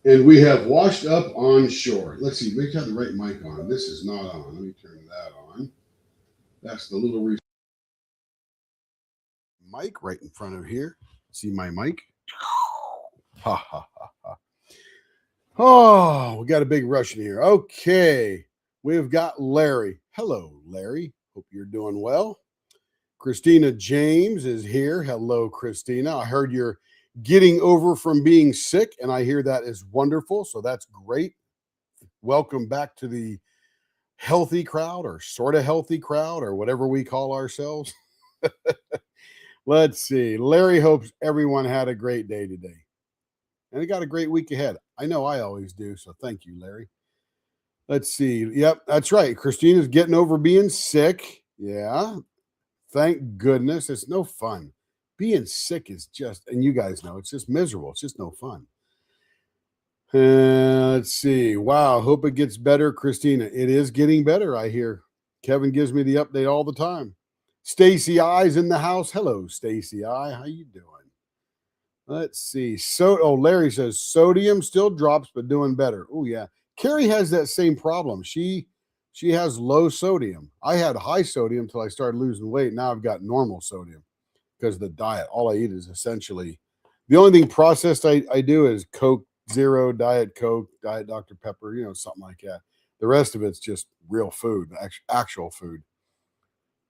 And we have washed up on shore. Let's see, make sure I have the right mic on. This is not on. Let me turn that on. That's the little mic right in front of here. See my mic? Ha ha ha ha. Oh, we got a big rush in here. Okay. We've got Larry. Hello, Larry. Hope you're doing well. Christina James is here. Hello, Christina. I heard you're getting over from being sick, and I hear that is wonderful. So that's great. Welcome back to the healthy crowd, or sort of healthy crowd, or whatever we call ourselves. Let's see. Larry hopes everyone had a great day today. And they got a great week ahead. I know I always do. So thank you, Larry. Let's see. Yep, that's right. Christina's getting over being sick. Yeah. Thank goodness. It's no fun. Being sick is just, and you guys know, it's just miserable. It's just no fun. Let's see. Wow. Hope it gets better, Christina. It is getting better, I hear. Kevin gives me the update all the time. Stacy I's in the house. Hello, Stacy I. How you doing? Let's see. Larry says sodium still drops, but doing better. Oh, yeah. Carrie has that same problem. She has low sodium. I had high sodium until I started losing weight. Now I've got normal sodium because of the diet. All I eat is essentially, the only thing processed I do is Coke Zero, Diet Coke, Diet Dr. Pepper, something like that. The rest of it's just real food, actual food.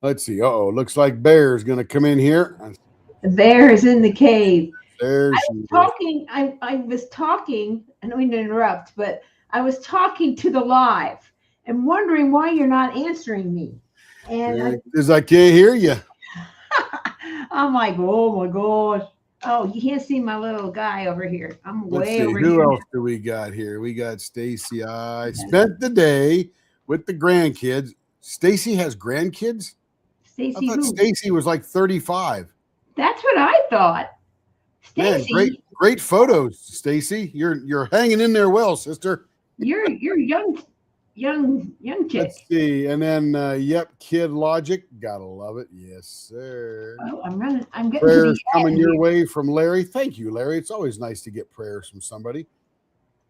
Let's see. Looks like Bear's going to come in here. The bear is in the cave. There I she was is. talking. I was talking. I don't mean to interrupt, but I was talking to the live and wondering why you're not answering me. And Because I can't hear you. I'm like, oh my gosh. Oh, you can't see my little guy over here. I'm Let's way see. over Who here. else do we got here? We got Stacy. I spent the day with the grandkids. Stacy has grandkids? I Stacy, thought who? Stacy was like 35. That's what I thought. Man, Stacy, great photos, Stacy. You're hanging in there well, sister. you're young chick. Let's see. And then Kid Logic. Gotta love it. Yes, sir. Oh, I'm running. I'm getting Prayers to the coming end your here. way from Larry. Thank you, Larry. It's always nice to get prayers from somebody.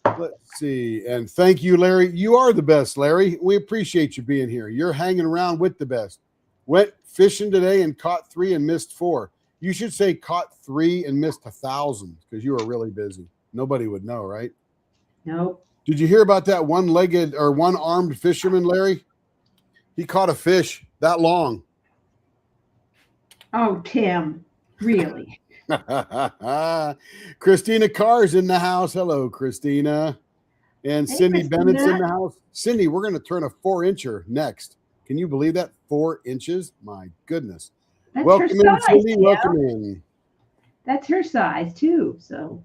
Let's see. And thank you, Larry. You are the best, Larry. We appreciate you being here. You're hanging around with the best. Went fishing today and caught 3 and missed 4. You should say caught 3 and missed 1,000 because you were really busy. Nobody would know, right? Nope. Did you hear about that one-legged or one-armed fisherman, Larry? He caught a fish that long. Oh, Tim, really? Christina Carr's in the house. Hello, Christina. And Hey, Cindy Bennett's in Christina. the house. Cindy, we're going to turn a 4-incher next. Can you believe that? 4 inches? My goodness. That's her Welcome in, size, Cindy. Tim. Welcome in. That's her size too. So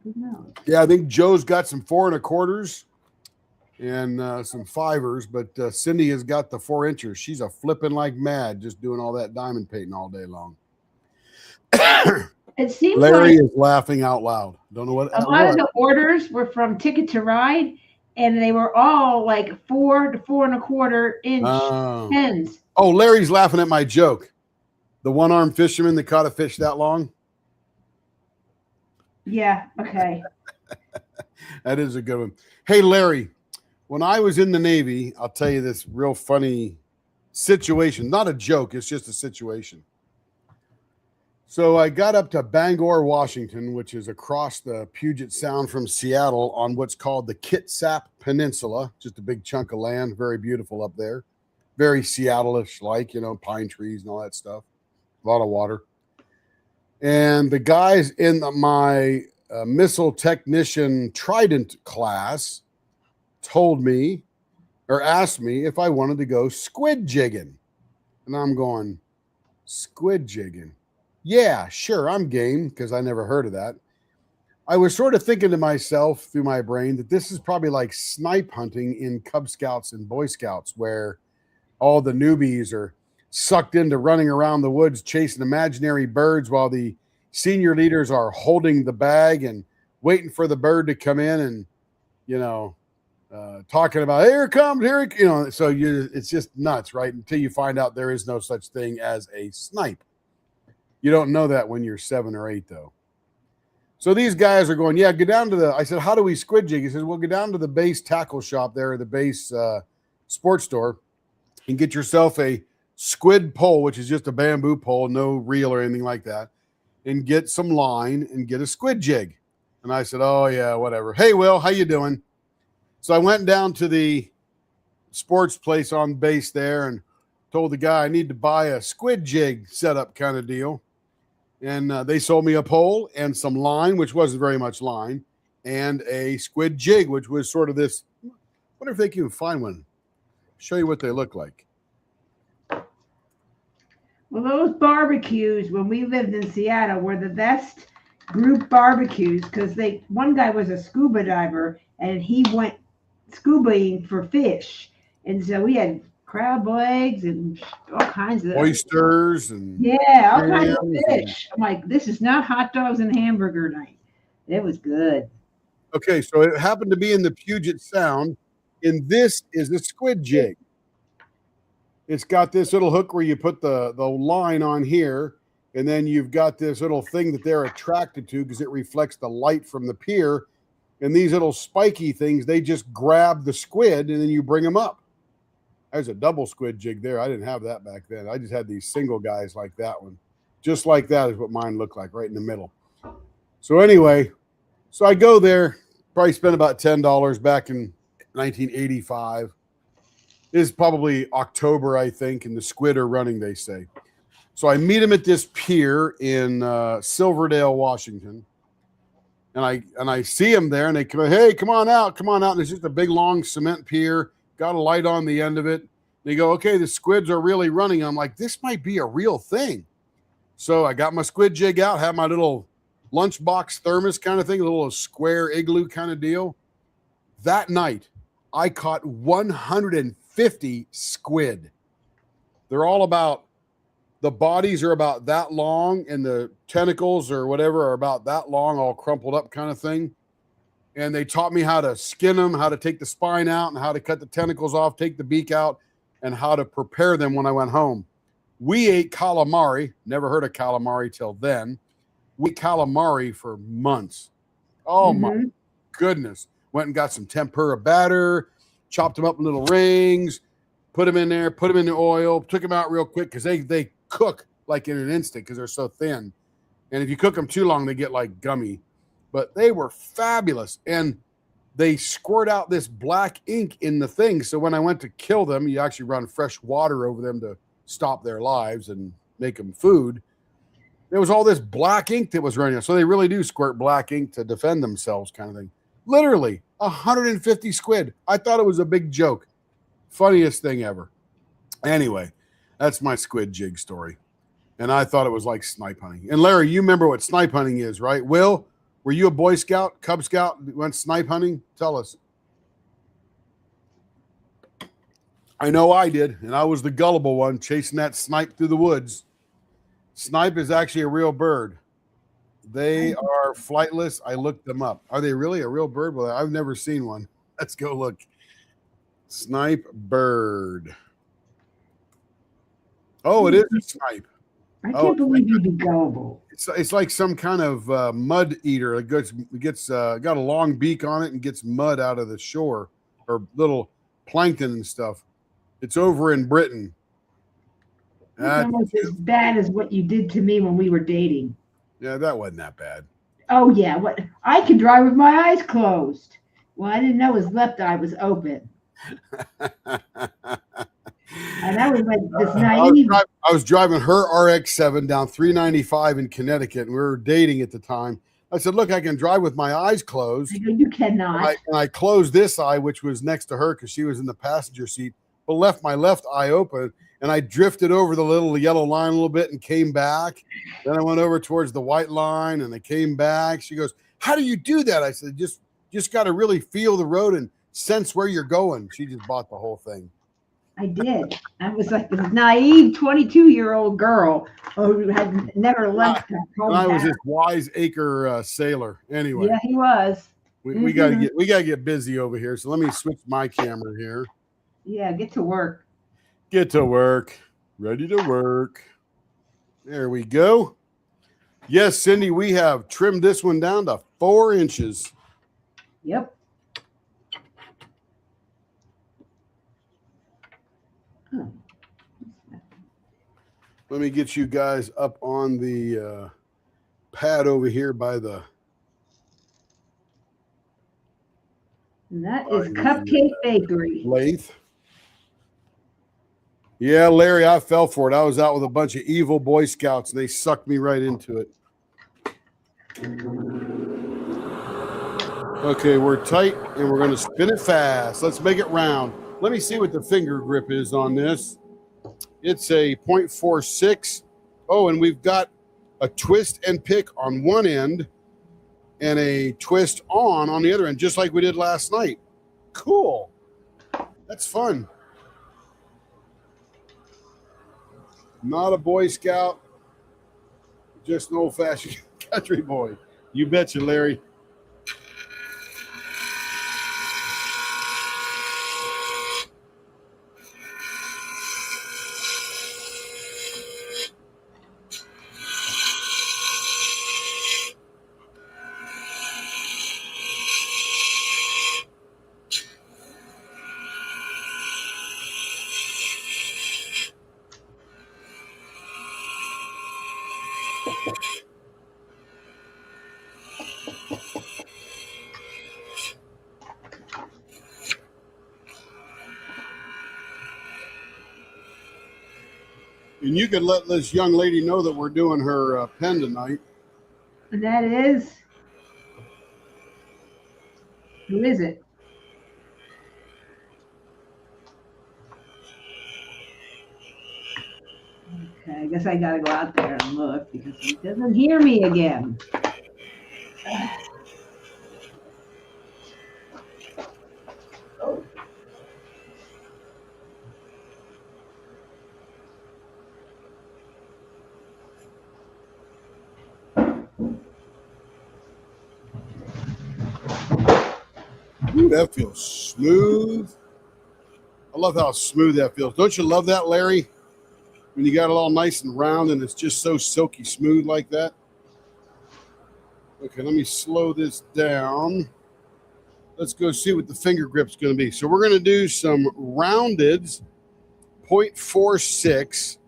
who knows? Yeah, I think Joe's got some 4 1/4s and some 5ers, but Cindy has got the 4-inchers. She's a flipping like mad, just doing all that diamond painting all day long. It seems Larry like is laughing out loud. Don't know what a lot of the orders were from Ticket to Ride, and they were all like 4 to 4 1/4 inch pens. Oh, Larry's laughing at my joke. The one-armed fisherman that caught a fish that long. Yeah. Okay. That is a good one. Hey, Larry, when I was in the Navy, I'll tell you this real funny situation. Not a joke. It's just a situation. So I got up to Bangor, Washington, which is across the Puget Sound from Seattle on what's called the Kitsap Peninsula, just a big chunk of land, very beautiful up there. Very Seattle-ish like, pine trees and all that stuff. A lot of water. And the guys in my missile technician Trident class told me or asked me if I wanted to go squid jigging. And I'm going, squid jigging? Yeah, sure, I'm game, because I never heard of that. I was sort of thinking to myself through my brain that this is probably like snipe hunting in Cub Scouts and Boy Scouts, where all the newbies are sucked into running around the woods chasing imaginary birds while the senior leaders are holding the bag and waiting for the bird to come in and, talking about, here it comes, so it's just nuts, right? Until you find out there is no such thing as a snipe. You don't know that when you're 7 or 8, though. So these guys are going, yeah, go down to the, I said, how do we squid jig? He says, well, go down to the base tackle shop there, the base sports store, and get yourself a squid pole, which is just a bamboo pole, no reel or anything like that, and get some line and get a squid jig. And I said, oh, yeah, whatever. Hey, Will, how you doing? So I went down to the sports place on base there and told the guy I need to buy a squid jig setup kind of deal. And they sold me a pole and some line, which wasn't very much line, and a squid jig, which was sort of this. I wonder if they can find one. Show you what they look like. Well, those barbecues when we lived in Seattle were the best group barbecues because one guy was a scuba diver and he went scubaing for fish. And so we had crab legs and all kinds of oysters and all kinds of fish. I'm like, this is not hot dogs and hamburger night. It was good. Okay, so it happened to be in the Puget Sound, and this is a squid jig. It's got this little hook where you put the line on here, and then you've got this little thing that they're attracted to because it reflects the light from the pier. And these little spiky things, they just grab the squid, and then you bring them up. There's a double squid jig there. I didn't have that back then. I just had these single guys like that one. Just like that is what mine looked like, right in the middle. So anyway, so I go there, probably spent about $10 back in 1985. It is probably October, I think, and the squid are running, they say. So I meet him at this pier in Silverdale, Washington. And I see him there, and they come, hey, come on out. And it's just a big, long cement pier, got a light on the end of it. They go, okay, the squids are really running. I'm like, this might be a real thing. So I got my squid jig out, had my little lunchbox thermos kind of thing, a little square igloo kind of deal. That night, I caught 150 squid. They're all about, the bodies are about that long, and the tentacles or whatever are about that long, all crumpled up kind of thing. And they taught me how to skin them, how to take the spine out, and how to cut the tentacles off, take the beak out, and how to prepare them when I went home. We ate calamari. Never heard of calamari till then. We ate calamari for months. Oh, my goodness. Went and got some tempura batter, chopped them up in little rings, put them in there, put them in the oil, took them out real quick because they cook like in an instant because they're so thin. And if you cook them too long, they get like gummy. But they were fabulous. And they squirt out this black ink in the thing. So when I went to kill them, you actually run fresh water over them to stop their lives and make them food. There was all this black ink that was running. So they really do squirt black ink to defend themselves kind of thing. Literally 150 squid. I thought it was a big joke. Funniest thing ever. Anyway, that's my squid jig story. And I thought it was like snipe hunting. And Larry, you remember what snipe hunting is, right? Will, were you a Boy Scout, Cub Scout, went snipe hunting? Tell us. I know I did, and I was the gullible one chasing that snipe through the woods. Snipe is actually a real bird. They are flightless. I looked them up. Are they really a real bird? Well, I've never seen one. Let's go look. Snipe bird. Oh, it is a snipe. I can't believe you'd be gullible. It's like some kind of mud eater. It gets got a long beak on it and gets mud out of the shore or little plankton and stuff. It's over in Britain. It's almost as bad as what you did to me when we were dating. Yeah, that wasn't that bad. Oh, yeah. What? I could drive with my eyes closed. Well, I didn't know his left eye was open. And I was like this naive. I was driving her RX-7 down 395 in Connecticut, and we were dating at the time. I said, look, I can drive with my eyes closed. I go, you cannot. And I closed this eye, which was next to her because she was in the passenger seat, but left my left eye open. And I drifted over the little yellow line a little bit and came back. Then I went over towards the white line and I came back. She goes, how do you do that? I said, just got to really feel the road and sense where you're going. She just bought the whole thing. I did. I was like this naive 22-year-old girl who had never left her home. I was this wise acre sailor. Anyway. Yeah, he was. We gotta get busy over here. So let me switch my camera here. Yeah, get to work. Get to work. Ready to work. There we go. Yes, Cindy, we have trimmed this one down to 4 inches. Yep. Oh. Let me get you guys up on the pad over here by the. And that is Cupcake Bakery. Lathe. Yeah, Larry, I fell for it. I was out with a bunch of evil Boy Scouts, and they sucked me right into it. Okay, we're tight, and we're going to spin it fast. Let's make it round. Let me see what the finger grip is on this. It's a 0.46. Oh, and we've got a twist and pick on one end and a twist on the other end, just like we did last night. Cool. That's fun. Not a Boy Scout, just an old-fashioned country boy. You betcha, Larry. And you could let this young lady know that we're doing her pen tonight. And that is? Who is it? Okay, I guess I gotta go out there and look because he doesn't hear me again. Ooh, that feels smooth. I love how smooth that feels. Don't you love that, Larry? When you got it all nice and round and it's just so silky smooth like that. Okay, let me slow this down. Let's go see what the finger grip's going to be. So we're going to do some rounded 0.46.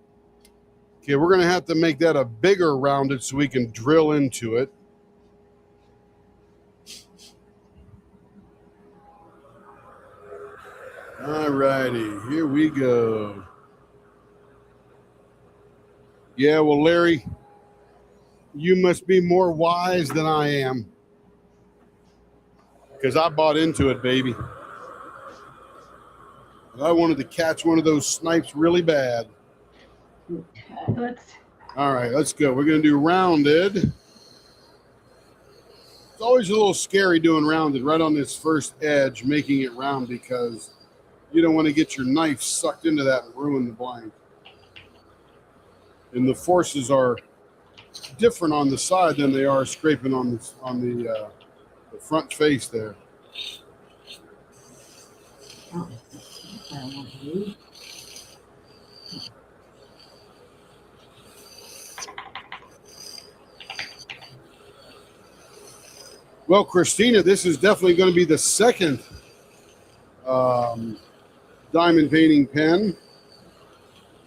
Okay, we're going to have to make that a bigger rounded so we can drill into it. All righty, here we go. Yeah, well, Larry, you must be more wise than I am because I bought into it, baby. I wanted to catch one of those snipes really bad. All right, let's go. We're going to do rounded. It's always a little scary doing rounded right on this first edge, making it round because you don't want to get your knife sucked into that and ruin the blank. And the forces are different on the side than they are scraping on the front face there. Oh, well, Christina, this is definitely going to be the second diamond painting pen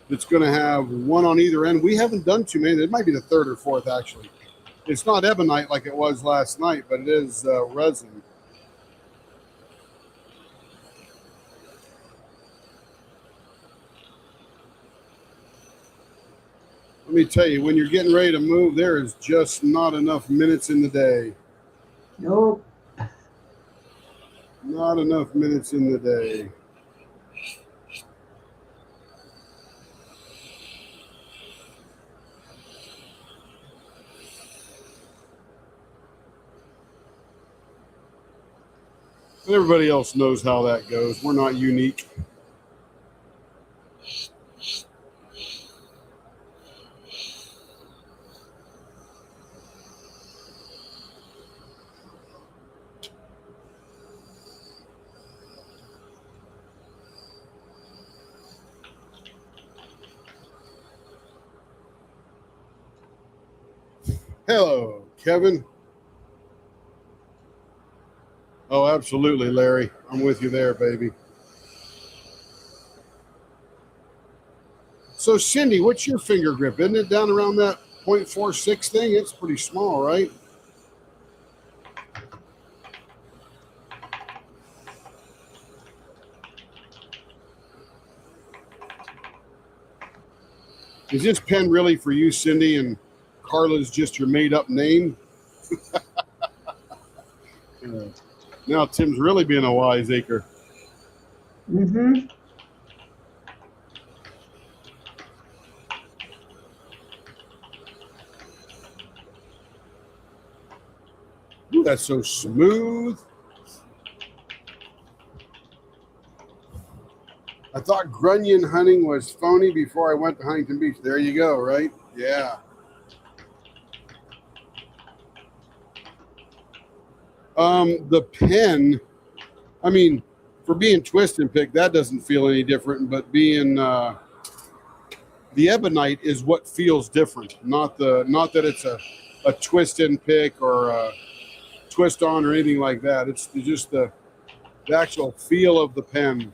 that's going to have one on either end. We haven't done too many. It might be the third or fourth, actually. It's not ebonite like it was last night, but it is resin. Let me tell you, when you're getting ready to move, there is just not enough minutes in the day. Nope. Not enough minutes in the day. Everybody else knows how that goes. We're not unique. Hello, Kevin. Oh, absolutely, Larry. I'm with you there, baby. So, Cindy, what's your finger grip? Isn't it down around that 0.46 thing? It's pretty small, right? Is this pen really for you, Cindy, and Carla's just your made-up name? Now Tim's really being a wiseacre. Mm-hmm. Ooh, that's so smooth. I thought grunion hunting was phony before I went to Huntington Beach. There you go, right? Yeah. The pen, I mean, for being twist and pick, that doesn't feel any different, but being the ebonite is what feels different. Not that it's a twist and pick or a twist on or anything like that. It's just the actual feel of the pen.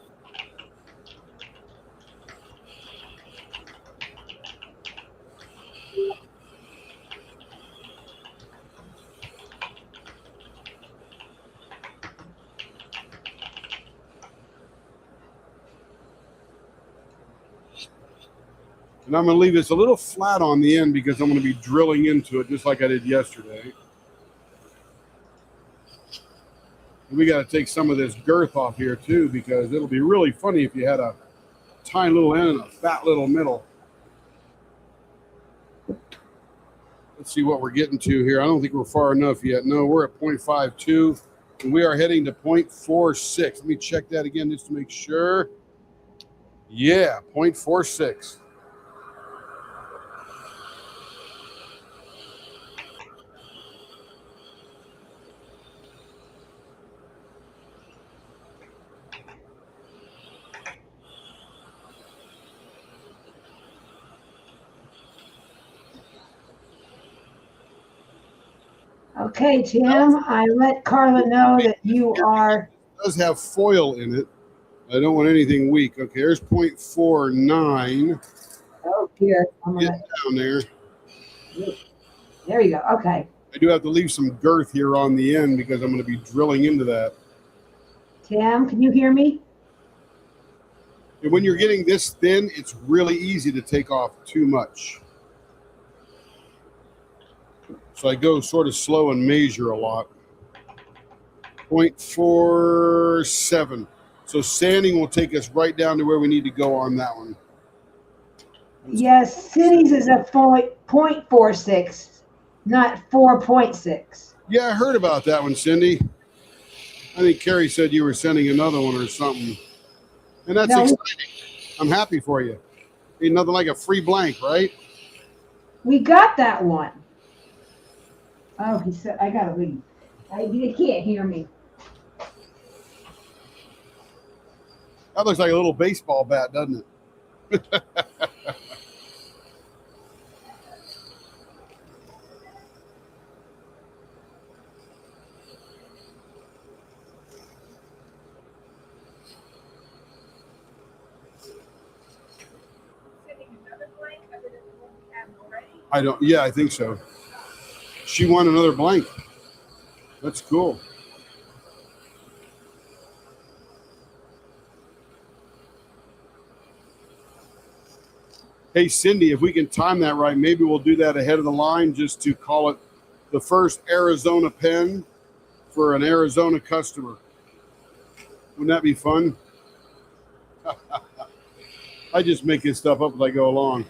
And I'm going to leave this a little flat on the end because I'm going to be drilling into it just like I did yesterday. And we got to take some of this girth off here too, because it'll be really funny if you had a tiny little end and a fat little middle. Let's see what we're getting to here. I don't think we're far enough yet. No, we're at 0.52 and we are heading to 0.46. Let me check that again just to make sure. Yeah, 0.46. Okay, Tim, I let Carla know that you are. It does have foil in it. I don't want anything weak. Okay, there's 0.49. Oh, dear. I'm Get gonna, down there. there you go. Okay. I do have to leave some girth here on the end because I'm going to be drilling into that. Tim, can you hear me? And when you're getting this thin, it's really easy to take off too much. So I go sort of slow and measure a lot. 0.47. So sanding will take us right down to where we need to go on that one. Yes, cities is a 0.46, not 4.6. Yeah, I heard about that one, Cindy. I think Carrie said you were sending another one or something. And that's No, exciting. I'm happy for you. Ain't nothing like a free blank, right? we got that one. Oh, he said, I gotta leave. He can't hear me. That looks like a little baseball bat, doesn't it? I don't. Yeah, I think so. She won another blank. That's cool. Hey, Cindy, if we can time that right, maybe we'll do that ahead of the line just to call it the first Arizona pen for an Arizona customer. Wouldn't that be fun? I just make this stuff up as I go along.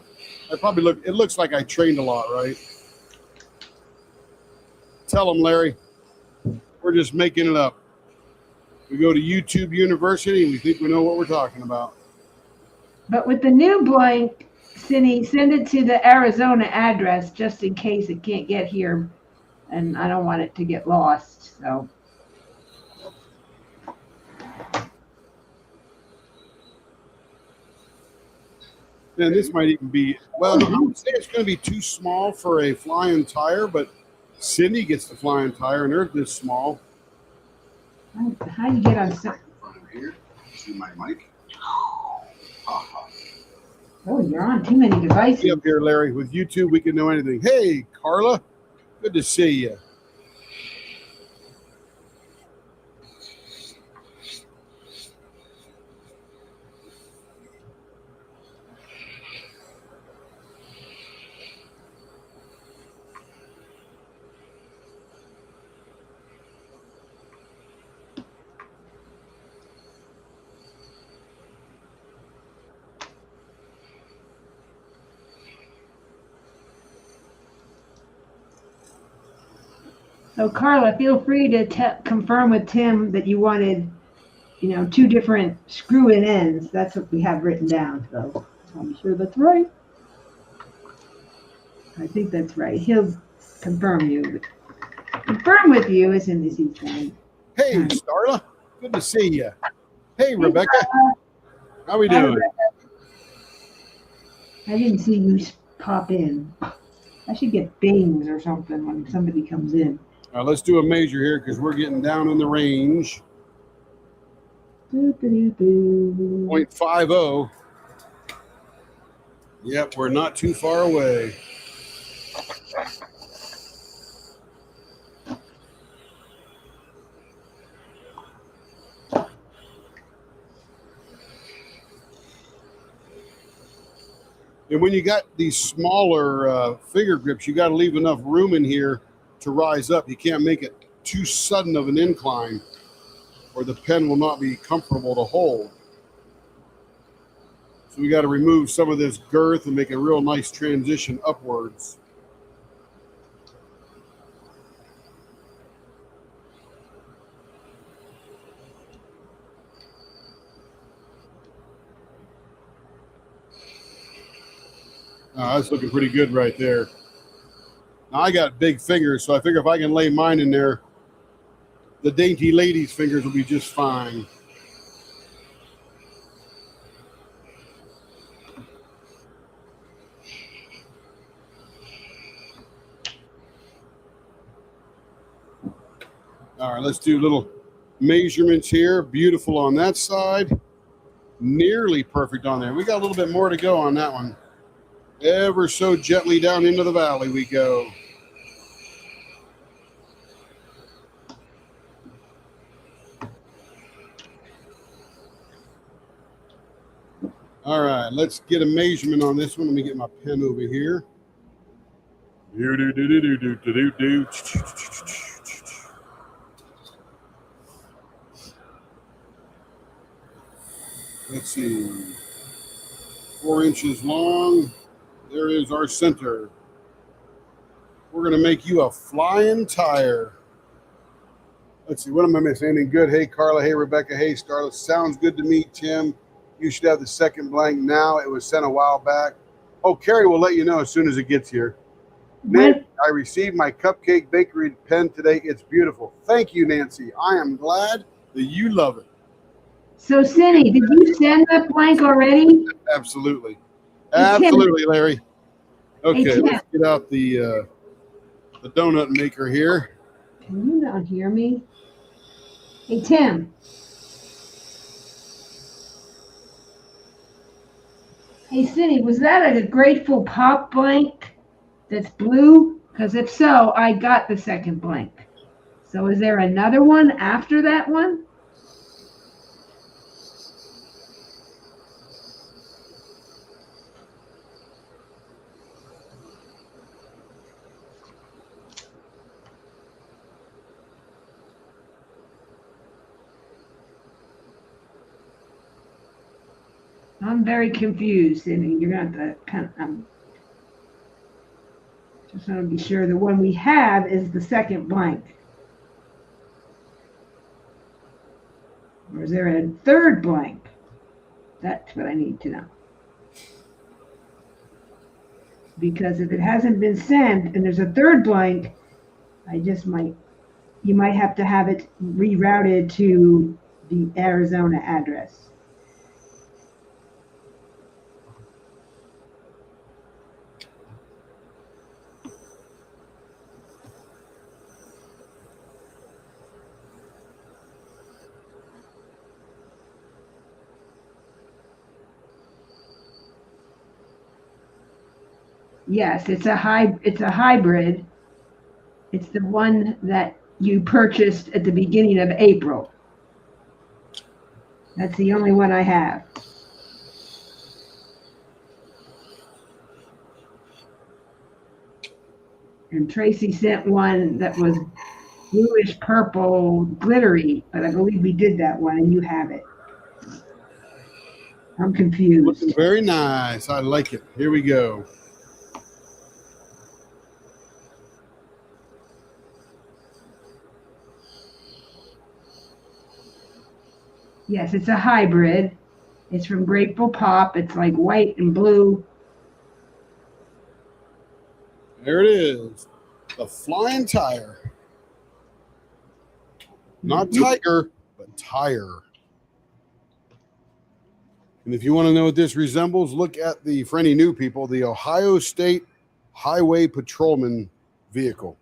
It looks like I trained a lot, right? Tell them, Larry, we're just making it up. We go to YouTube University and we think we know what we're talking about. But with the new blank, Cindy, send it to the Arizona address just in case it can't get here. And I don't want it to get lost, so. And this might even be, well, I would say it's going to be too small for a flying tire, but Cindy gets the flying tire, and they're this small. How do you get on? Here, see my mic. Oh, you're on too many devices. Be up here, Larry. With YouTube, we can know anything. Hey, Carla, good to see you. So, Carla, feel free to confirm with Tim that you wanted, 2 different screw-in ends. That's what we have written down. So, I'm sure that's right. I think that's right. He'll confirm you. Confirm with you as soon as he's done. Hey, Starla, good to see you. Hey, Rebecca, how we Hi, doing? Rebecca. I didn't see you pop in. I should get bings or something when somebody comes in. Let's do a measure here because we're getting down in the range. 0.50. Yep, we're not too far away. And when you got these smaller finger grips, you got to leave enough room in here to rise up. You can't make it too sudden of an incline or the pen will not be comfortable to hold. So we got to remove some of this girth and make a real nice transition upwards. That's looking pretty good right there. Now I got big fingers, so I figure if I can lay mine in there, the dainty lady's fingers will be just fine. All right, let's do little measurements here. Beautiful on that side. Nearly perfect on there. We got a little bit more to go on that one. Ever so gently down into the valley we go. All right, let's get a measurement on this one. Let me get my pen over here. Let's see. 4 inches long. There is our center. We're going to make you a flying tire. Let's see, what am I missing? Anything good? Hey, Carla. Hey, Rebecca. Hey, Starla. Sounds good to me, Tim. You should have the second blank now. It was sent a while back. Oh, Carrie will let you know as soon as it gets here. Nancy, I received my cupcake bakery pen today. It's beautiful. Thank you, Nancy. I am glad that you love it. So, Cindy, did you send that blank already? Absolutely. Absolutely, Larry. Okay, Hey, let's get out the donut maker here. Can you not hear me? Hey, Tim. Hey, Cindy, was that a Grateful Pop blank that's blue? Because if so, I got the second blank. So is there another one after that one? I'm very confused, Cindy. You're going to have to just want to be sure the one we have is the second blank. Or is there a third blank? That's what I need to know. Because if it hasn't been sent and there's a third blank, you might have to have it rerouted to the Arizona address. Yes, it's a hybrid. It's the one that you purchased at the beginning of April. That's the only one I have. And Tracy sent one that was bluish purple glittery, but I believe we did that one and you have it. I'm Looking confused. very nice. I like it. Here we go. Yes, it's a hybrid. It's from Grateful Pop. It's like white and blue. There it is. The flying tire. Not tiger, but tire. And if you want to know what this resembles, look at for any new people, the Ohio State Highway Patrolman vehicle.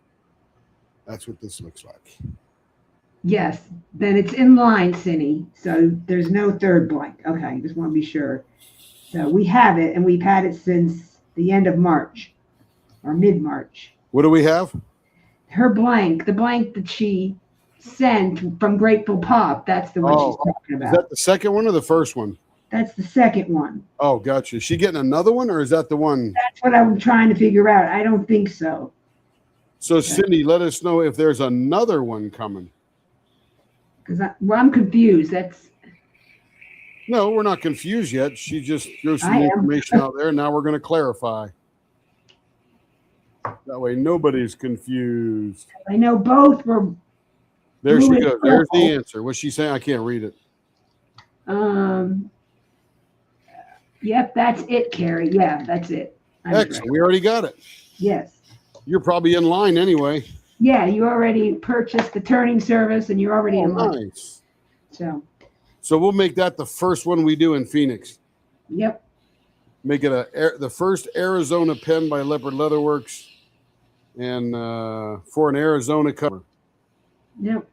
That's what this looks like. Yes, then it's in line, Cindy. So there's no third blank. Okay, just want to be sure. So we have it, and we've had it since the end of March or mid-March. What do we have? Her blank, the blank that she sent from Grateful Pop, that's the one she's talking Is about. that the second one or the first one? That's the second one. Oh, gotcha. Is she getting another one, or is that the one? That's what I'm trying to figure out. I don't think so. So, Cindy, let us know if there's another one coming. Because I'm confused. No, we're not confused yet. She just threw some I am. information out there. Now we're going to clarify. That way nobody's confused. I know both were. There blue she and goes. There's the purple. answer. What's she saying? I can't read it. Yep, that's it, Carrie. Yeah, that's it. Excellent. Right. We already got it. Yes. You're probably in line anyway. Yeah, you already purchased the turning service and you're already in line. Nice. So we'll make that the first one we do in Phoenix. Yep. Make it the first Arizona pen by Leopard Leatherworks, and for an Arizona cover. Yep.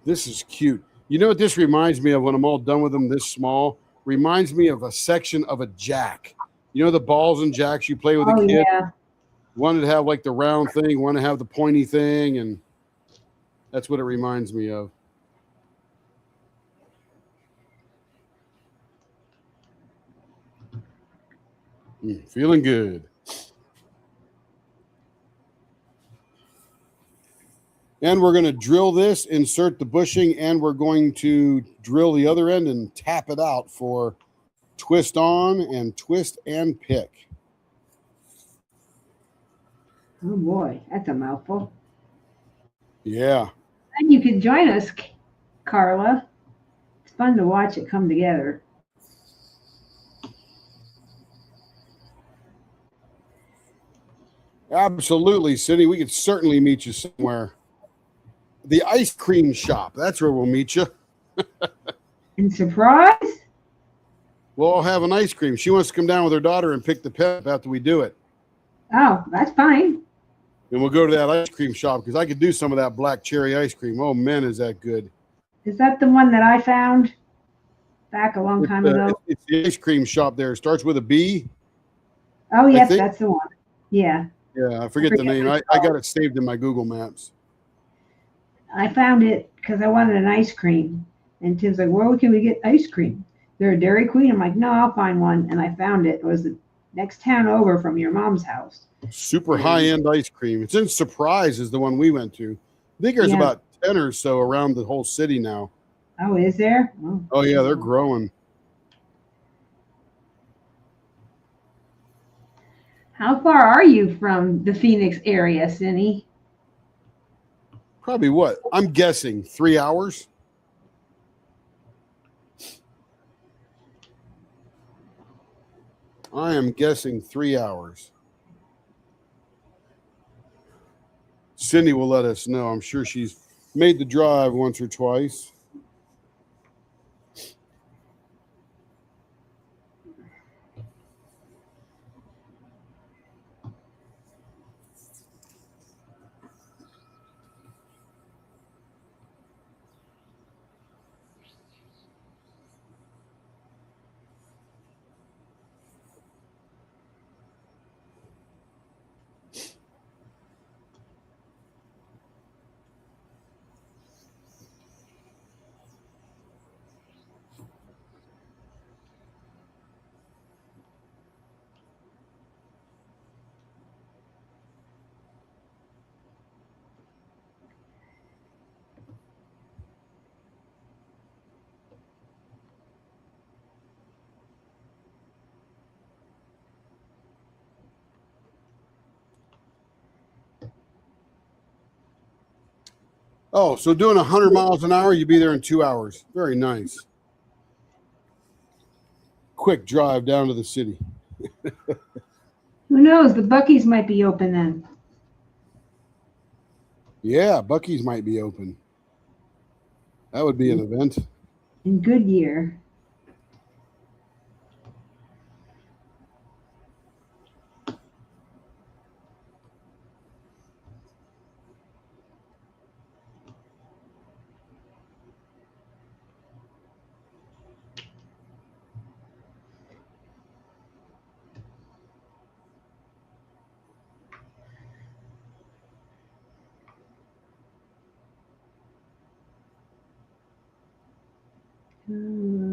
This is cute. You know what this reminds me of when I'm all done with them this small? Reminds me of a section of a jack. You know the balls and jacks you play with a kid? Yeah. One to have like the round thing, one to have the pointy thing, and that's what it reminds me of. Feeling good. And we're going to drill this, insert the bushing, and we're going to drill the other end and tap it out for twist on and twist and pick. Oh boy, that's a mouthful. Yeah. And you can join us, Carla. It's fun to watch it come together. Absolutely, Cindy. We could certainly meet you somewhere. The ice cream shop. That's where we'll meet you. And surprise? We'll have an ice cream. She wants to come down with her daughter and pick the pen up after we do it. Oh, that's fine. And we'll go to that ice cream shop because I could do some of that black cherry ice cream. Oh, man, is that good. Is that the one that I found back a long time ago? It's the ice cream shop there. It starts with a B. Oh, yes, that's the one. Yeah. Yeah, I forget the name. I got it saved in my Google Maps. I found it because I wanted an ice cream. And Tim's like, where can we get ice cream? They're a Dairy Queen. I'm like, no, I'll find one. And I found it. It was the next town over from your mom's house. Super high-end ice cream. It's in Surprise is the one we went to. I think there's about 10 or so around the whole city now. Oh, is there? Oh yeah, they're growing. How far are you from the Phoenix area, Cindy? Probably what? I'm guessing 3 hours. I am guessing 3 hours. Cindy will let us know. I'm sure she's made the drive once or twice. Oh, so doing 100 miles an hour, you'd be there in 2 hours. Very nice. Quick drive down to the city. Who knows? The Buc-ee's might be open then. Yeah, Buc-ee's might be open. That would be an event. In Goodyear.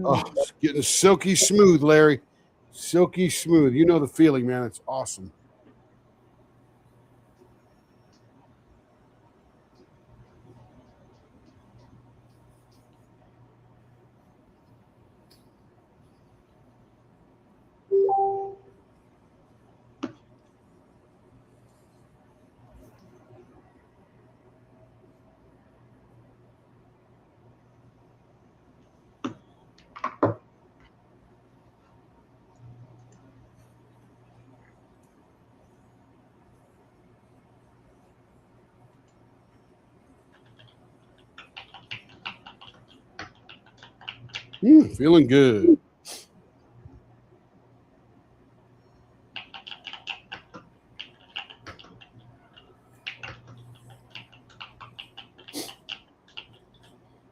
Oh, it's getting silky smooth, Larry. Silky smooth. You know the feeling, man. It's awesome. Feeling good.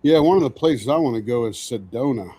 Yeah, one of the places I want to go is Sedona.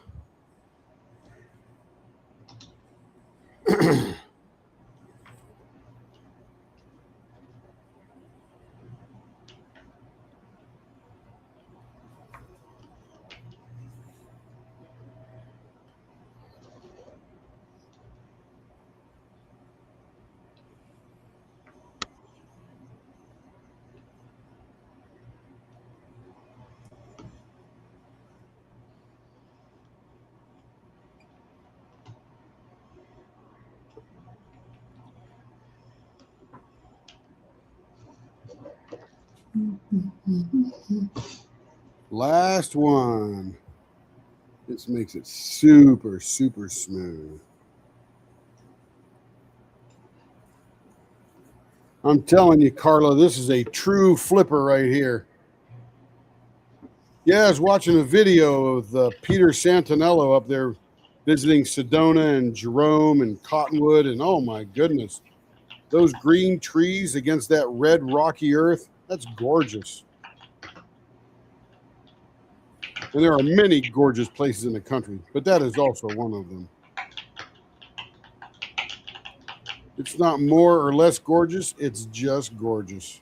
Last one. This makes it super, super smooth. I'm telling you, Carla, this is a true flipper right here. Yeah, I was watching a video of Peter Santinello up there visiting Sedona and Jerome and Cottonwood, and oh my goodness, those green trees against that red rocky earth, that's gorgeous. And there are many gorgeous places in the country, but that is also one of them. It's not more or less gorgeous, it's just gorgeous.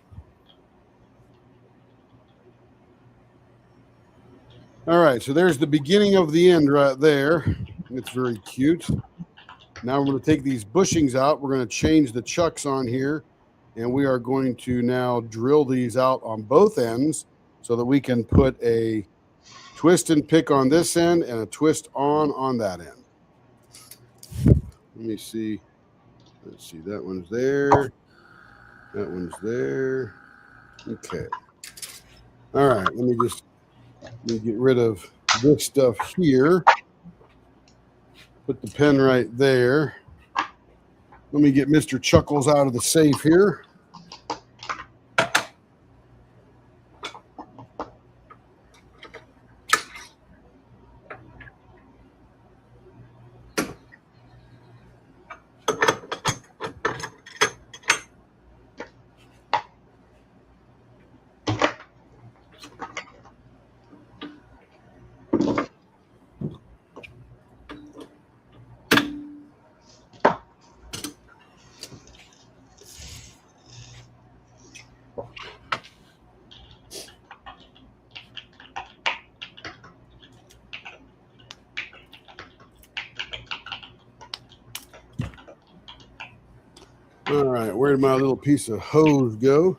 All right, so there's the beginning of the end right there. It's very cute. Now we're going to take these bushings out. We're going to change the chucks on here, and we are going to now drill these out on both ends so that we can put a twist and pick on this end and a twist on that end. Let me see. Let's see. That one's there. That one's there. Okay. All right. Let me get rid of this stuff here. Put the pen right there. Let me get Mr. Chuckles out of the safe here. All right, where did my little piece of hose go?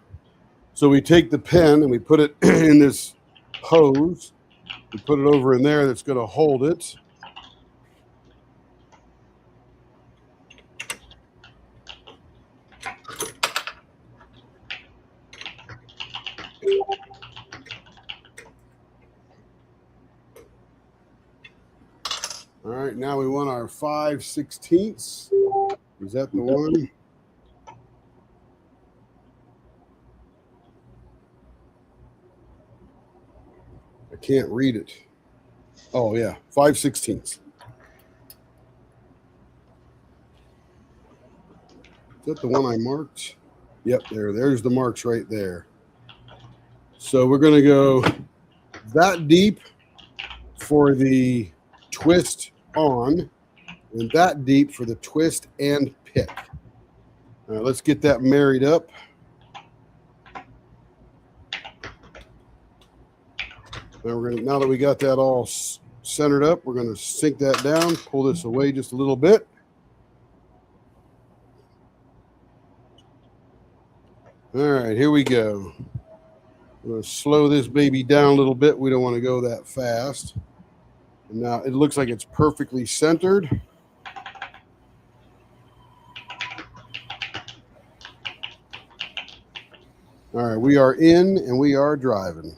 So we take the pen and we put it in this hose. We put it over in there that's going to hold it. right, now we want our 5/16. Is that the one? I can't read it. Oh, yeah, 5/16. Is that the one I marked? Yep, there's the marks right there. So we're going to go that deep for the twist on and that deep for the twist and pick. All right, let's get that married up. Now that we got that all centered up, we're going to sink that down, pull this away just a little bit. All right, here we go. I'm going to slow this baby down a little bit. We don't want to go that fast. And now it looks like it's perfectly centered. All right, we are in and we are driving.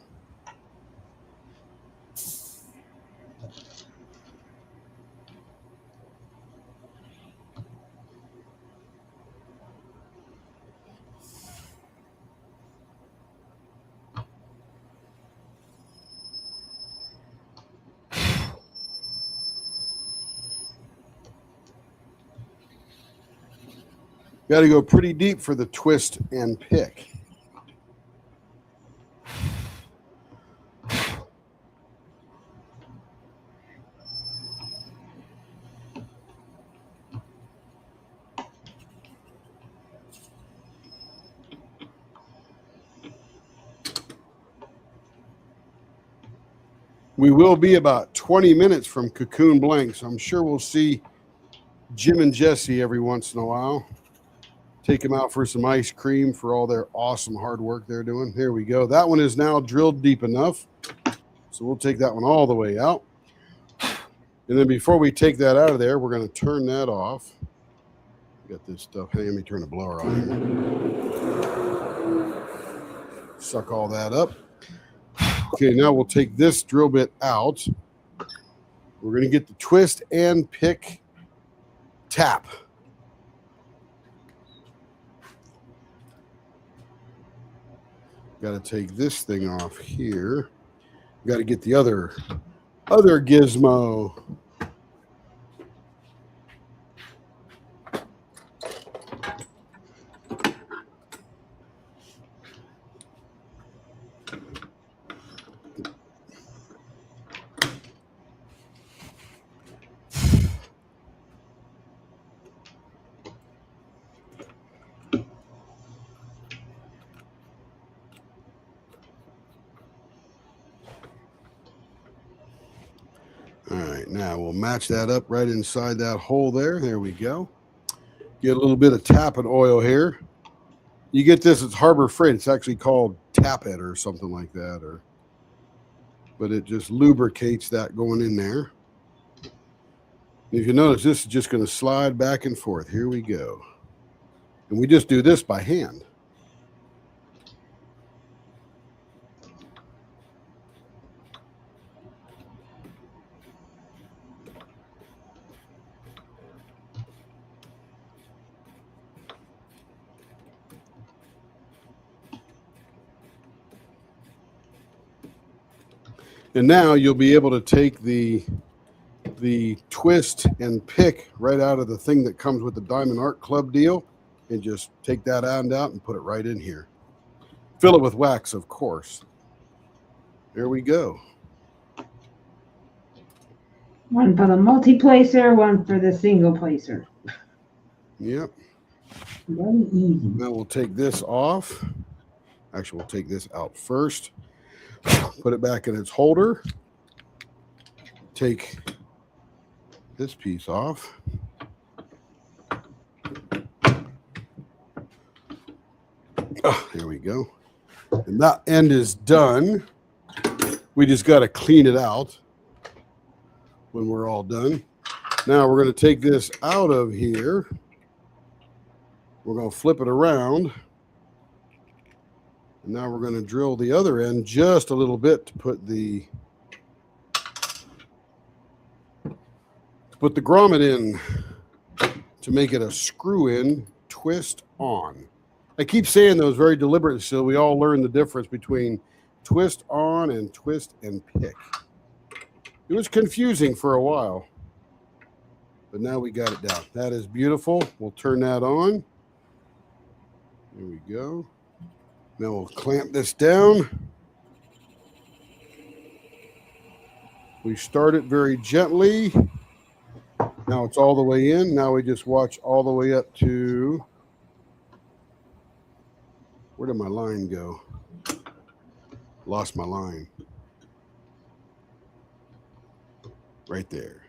Got to go pretty deep for the twist and pick. We will be about 20 minutes from Cocoon Blank, so I'm sure we'll see Jim and Jesse every once in a while. Take them out for some ice cream for all their awesome hard work they're doing. Here we go. That one is now drilled deep enough, so we'll take that one all the way out. And then before we take that out of there, we're going to turn that off. Got this stuff. Hey, let me turn the blower on. Suck all that up. Okay, now we'll take this drill bit out. We're going to get the twist and pick tap. Got to take this thing off here. Got to get the other gizmo. All right, now we'll match that up right inside that hole there. There we go. Get a little bit of tappet oil here. You get this, it's Harbor Freight. It's actually called Tappet or something like that. But it just lubricates that going in there. If you notice, this is just going to slide back and forth. Here we go. And we just do this by hand. And now you'll be able to take the twist and pick right out of the thing that comes with the Diamond Art Club deal and just take that end out and put it right in here. Fill it with wax, of course. There we go. One for the multi-placer, one for the single placer. Yep. Very easy. Now we'll take this off. Actually, we'll take this out first. Put it back in its holder. Take this piece off. Oh, there we go. And that end is done. We just got to clean it out when we're all done. Now we're going to take this out of here. We're going to flip it around. And now we're going to drill the other end just a little bit to put Put the grommet in to make it a screw-in twist on. I keep saying those very deliberately so we all learn the difference between twist on and twist and pick. It was confusing for a while, but now we got it down. That is beautiful. We'll turn that on. There we go. Now we'll clamp this down. We start it very gently. Now it's all the way in. Now we just watch all the way up to, where did my line go? Lost my line. Right there.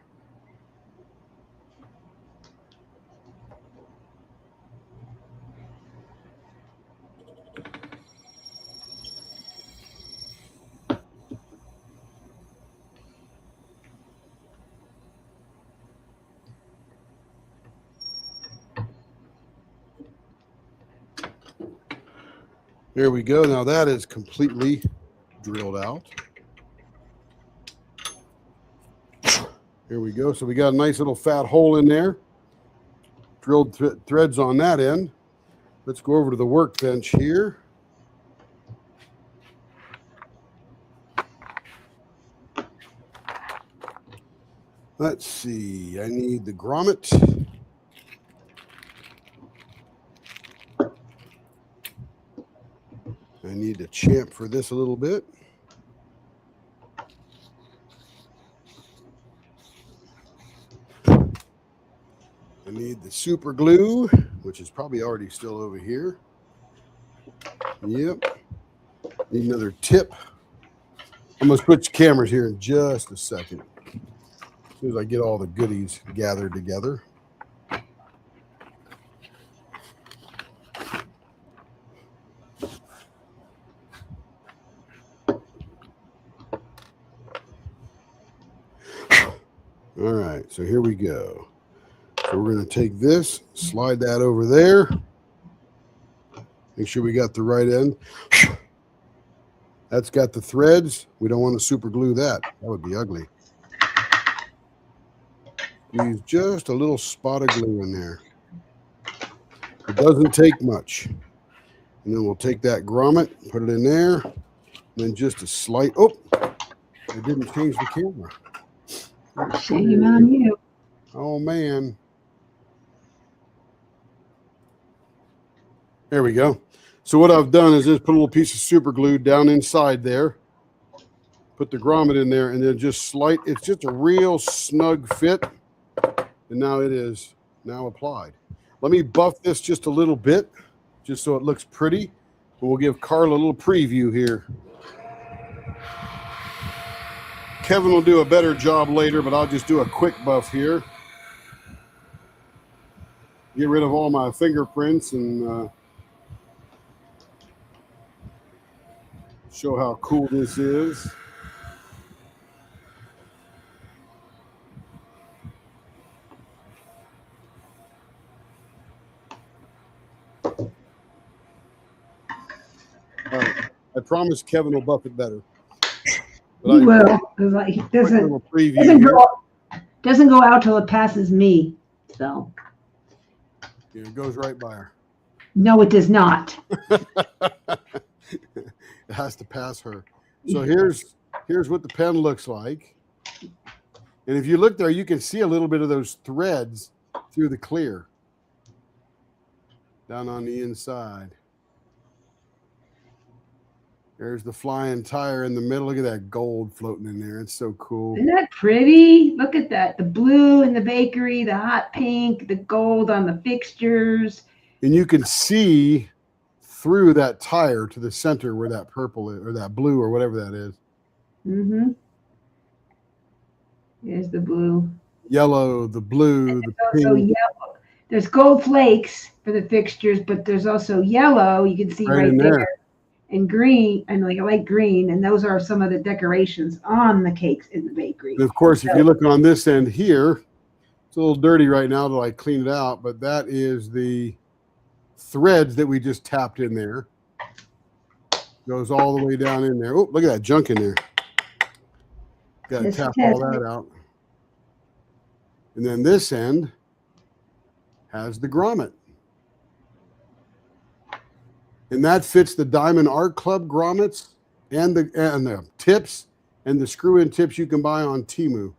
There we go. Now that is completely drilled out. Here we go. So we got a nice little fat hole in there. Drilled threads on that end. Let's go over to the workbench here. Let's see. I need the grommet. I need to chamfer this a little bit. I need the super glue, which is probably already still over here. Yep. Need another tip. I'm going to switch cameras here in just a second. As soon as I get all the goodies gathered together. All right, so here we go. So we're going to take this, slide that over there. Make sure we got the right end. That's got the threads. We don't want to super glue that. That would be ugly. Use just a little spot of glue in there. It doesn't take much. And then we'll take that grommet, put it in there, and then just a slight, oh, I didn't change the camera. Shame on you. Oh, man. There we go. So what I've done is just put a little piece of super glue down inside there. Put the grommet in there and then just slight. It's just a real snug fit. And now it is now applied. Let me buff this just a little bit, just so it looks pretty. And we'll give Carla a little preview here. Kevin will do a better job later, but I'll just do a quick buff here. Get rid of all my fingerprints and show how cool this is. All right. I promise Kevin will buff it better. But he will, because like it doesn't go out till it passes me. So yeah, it goes right by her. No, it does not. It has to pass her. So here's what the pen looks like. And if you look there, you can see a little bit of those threads through the clear down on the inside. There's the flying tire in the middle. Look at that gold floating in there. It's so cool. Isn't that pretty? Look at that. The blue in the bakery, the hot pink, the gold on the fixtures. And you can see through that tire to the center where that purple is, or that blue, or whatever that is. Mm-hmm. There's the blue. Yellow, the blue, the pink. Yellow. There's gold flakes for the fixtures, but there's also yellow. You can see right there. And green, and like light green, and those are some of the decorations on the cakes in the bakery. And of course, if you look on this end here, it's a little dirty right now till I clean it out, but that is the threads that we just tapped in there. Goes all the way down in there. Oh, look at that junk in there. Got to tap all that out. And then this end has the grommet. And that fits the Diamond Art Club grommets and the tips and the screw-in tips you can buy on Temu.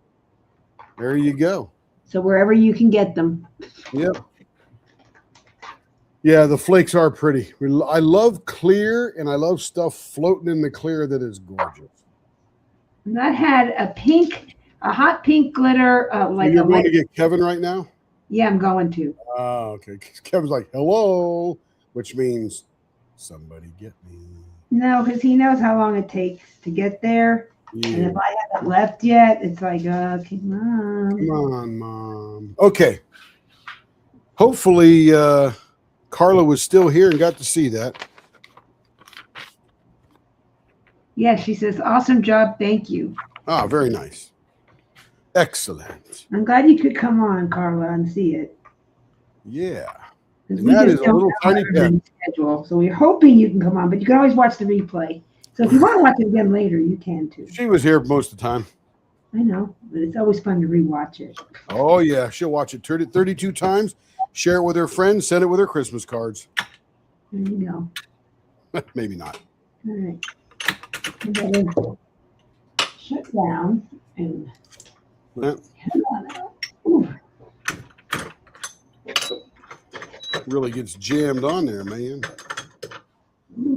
There you go. So wherever you can get them. Yep. Yeah, the flakes are pretty. I love clear, and I love stuff floating in the clear that is gorgeous. And that had a hot pink glitter. So you're going to get Kevin right now? Yeah, I'm going to. Oh, okay. Kevin's like, hello, which means somebody get me. No, because he knows how long it takes to get there. Yeah. And if I haven't left yet, it's like, okay, Mom. Come on, Mom. Okay. Hopefully, Carla was still here and got to see that. Yeah, she says, awesome job. Thank you. Ah, very nice. Excellent. I'm glad you could come on, Carla, and see it. Yeah. And that is a little tiny pen. Schedule, so we're hoping you can come on, but you can always watch the replay. So if you want to watch it again later, you can too. She was here most of the time. I know, but it's always fun to rewatch it. Oh, yeah. She'll watch it 32 times, share it with her friends, send it with her Christmas cards. There you go. Maybe not. All right. I'm going to shut down and head on out. Ooh. Really gets jammed on there, man.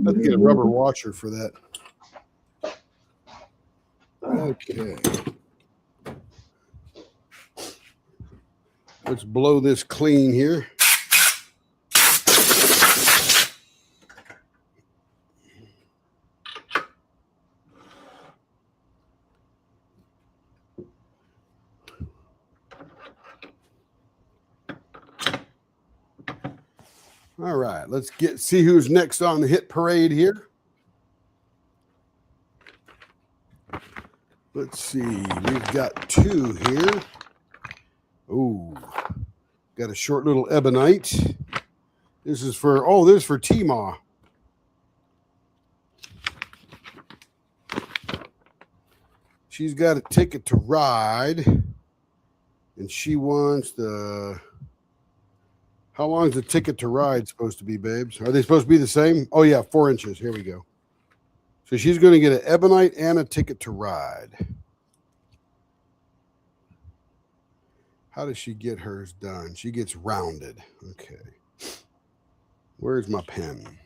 Have to get a rubber washer for that. Okay. Let's blow this clean here. All right, let's see who's next on the hit parade here. Let's see, we've got two here. Oh, got a short little ebonite. This is for T-Ma. She's got a ticket to ride, and she wants how long is the ticket to ride supposed to be, babes? Are they supposed to be the same? Oh, yeah, 4 inches. Here we go. So she's going to get an ebonite and a ticket to ride. How does she get hers done? She gets rounded. Okay. Where's my pen?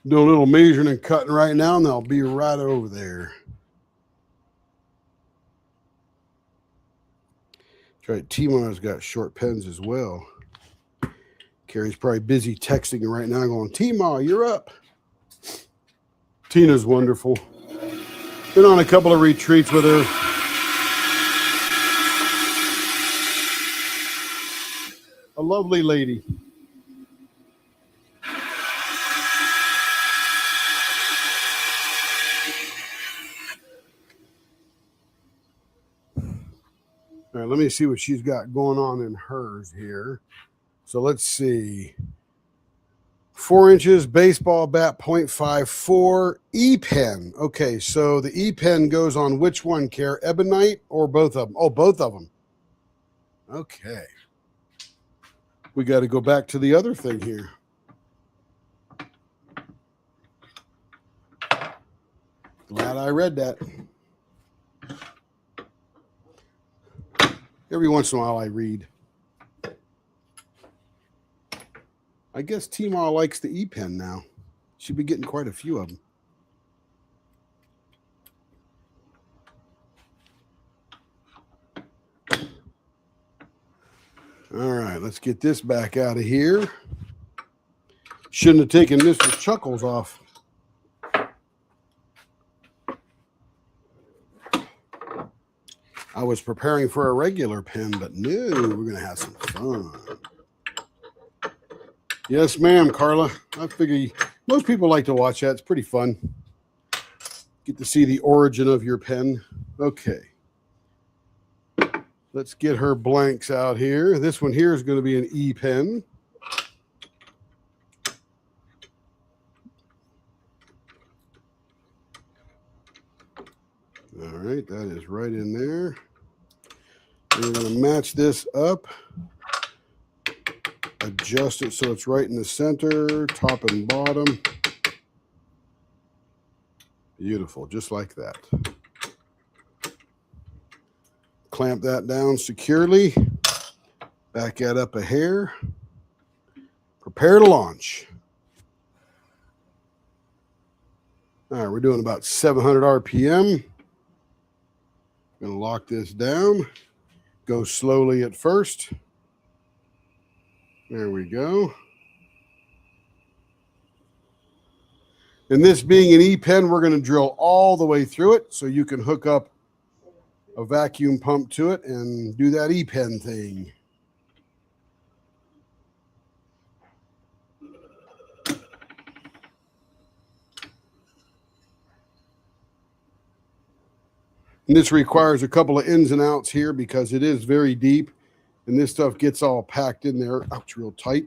Do a little measuring and cutting right now, and they'll be right over there. That's right. T-Ma's got short pens as well. Carrie's probably busy texting her right now going, T-Ma, you're up. Tina's wonderful. Been on a couple of retreats with her. A lovely lady. All right, let me see what she's got going on in hers here. So let's see. 4 inches, baseball bat, 0.54, E-pen. Okay, so the E-pen goes on which one, Care? Ebonite or both of them? Oh, both of them. Okay. We got to go back to the other thing here. Glad I read that. Every once in a while I read. I guess T-Ma likes the E-pen now. She'll be getting quite a few of them. All right, let's get this back out of here. Shouldn't have taken Mr. Chuckles off. I was preparing for a regular pen, but no, we're going to have some fun. Yes, ma'am, Carla. I figure most people like to watch that. It's pretty fun. Get to see the origin of your pen. Okay. Let's get her blanks out here. This one here is going to be an E-pen. All right, that is right in there. We're going to match this up, adjust it so it's right in the center, top and bottom. Beautiful, just like that. Clamp that down securely, back that up a hair, prepare to launch. All right, we're doing about 700 RPM. Gonna lock this down, go slowly at first. There we go. And this being an E-pen, we're gonna drill all the way through it so you can hook up a vacuum pump to it and do that E-pen thing. And this requires a couple of ins and outs here because it is very deep and this stuff gets all packed in there. Ouch, real tight.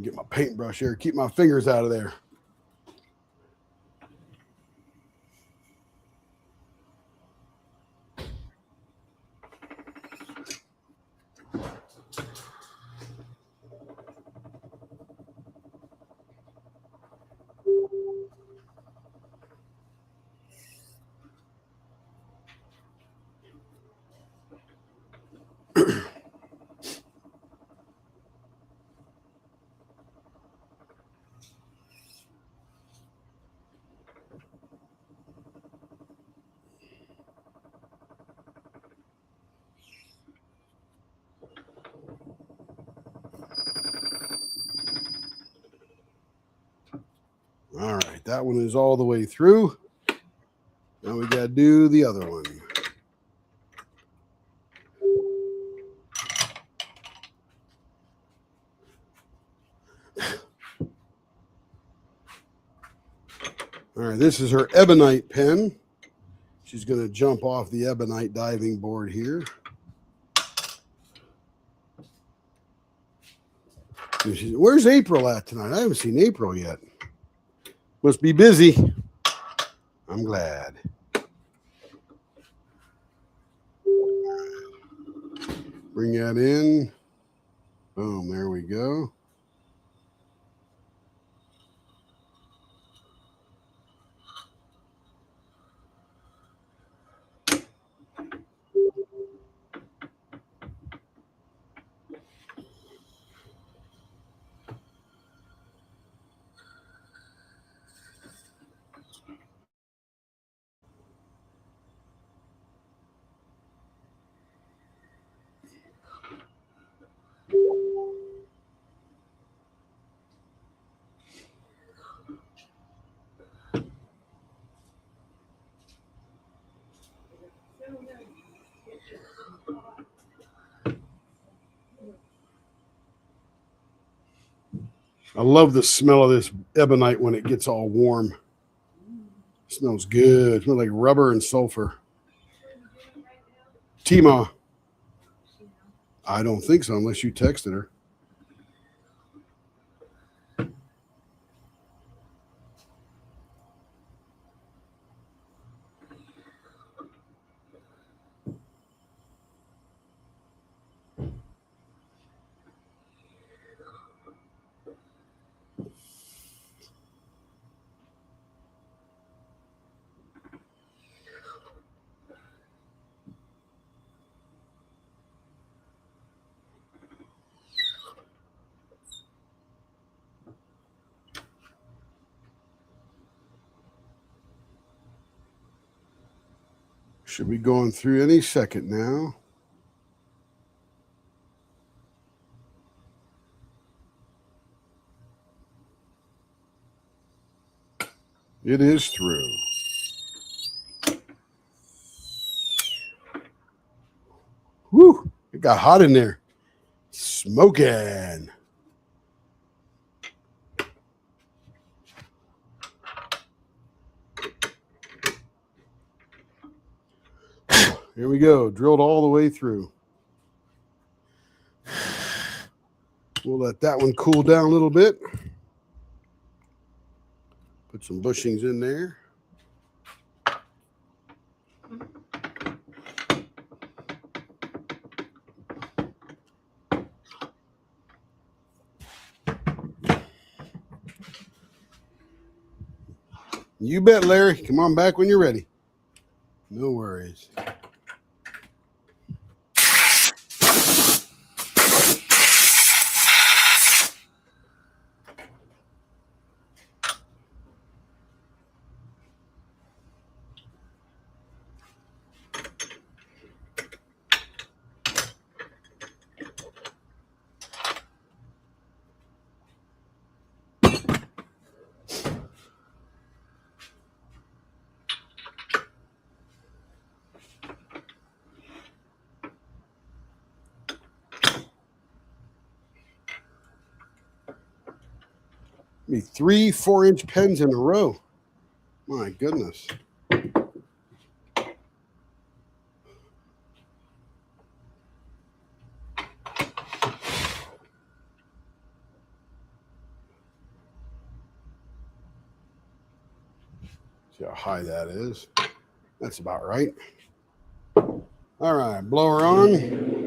Get my paintbrush here, keep my fingers out of there. All right, that one is all the way through. Now we got to do the other one. All right, this is her ebonite pen. She's going to jump off the ebonite diving board here. Where's April at tonight? I haven't seen April yet. Must be busy. I'm glad. Bring that in. Boom, there we go. I love the smell of this ebonite when it gets all warm. It smells good. It smells like rubber and sulfur. Tima. I don't think so unless you texted her. Should be going through any second now. It is through. Whew, it got hot in there. Smoking. Here we go, drilled all the way through. We'll let that one cool down a little bit. Put some bushings in there. You bet, Larry. Come on back when you're ready. No worries. Be 3 4-inch pens in a row. My goodness. See how high that is. That's about right. All right, blower on.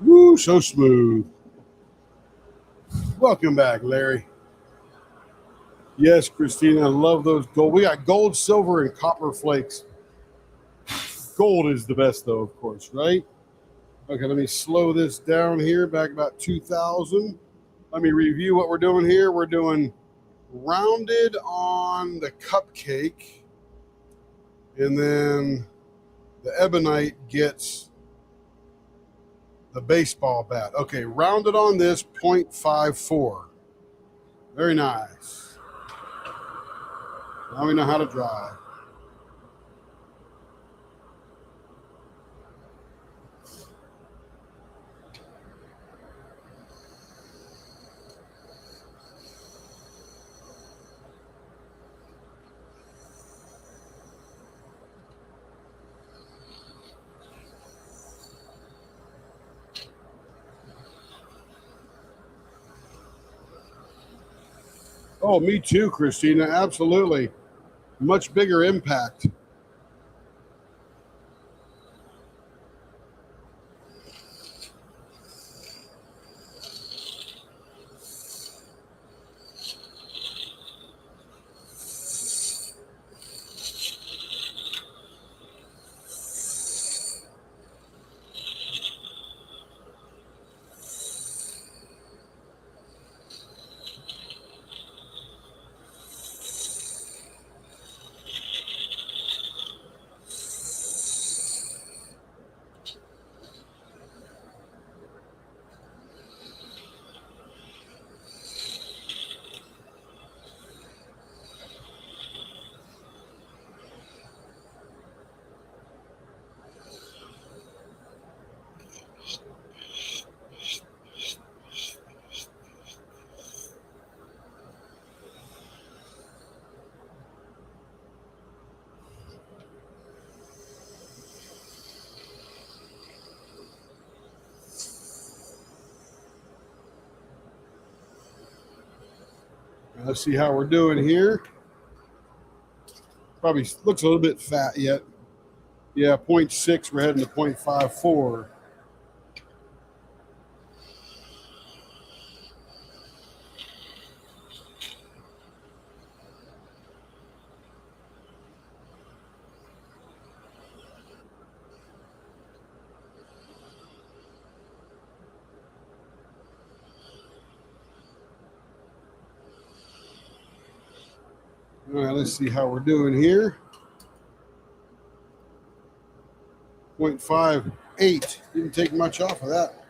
Woo, so smooth. Welcome back, Larry. Yes, Christina, I love those gold. We got gold, silver, and copper flakes. Gold is the best, though, of course, right? Okay, let me slow this down here, back about 2,000. Let me review what we're doing here. We're doing rounded on the cupcake, and then the ebonite gets the baseball bat. Okay, rounded on this, 0.54. Very nice. Now we know how to drive. Oh, me too, Christina. Absolutely. Much bigger impact. Let's see how we're doing here. Probably looks a little bit fat yet. Yeah, 0.6. We're heading to 0.54. All right, let's see how we're doing here. 0.58. Didn't take much off of that.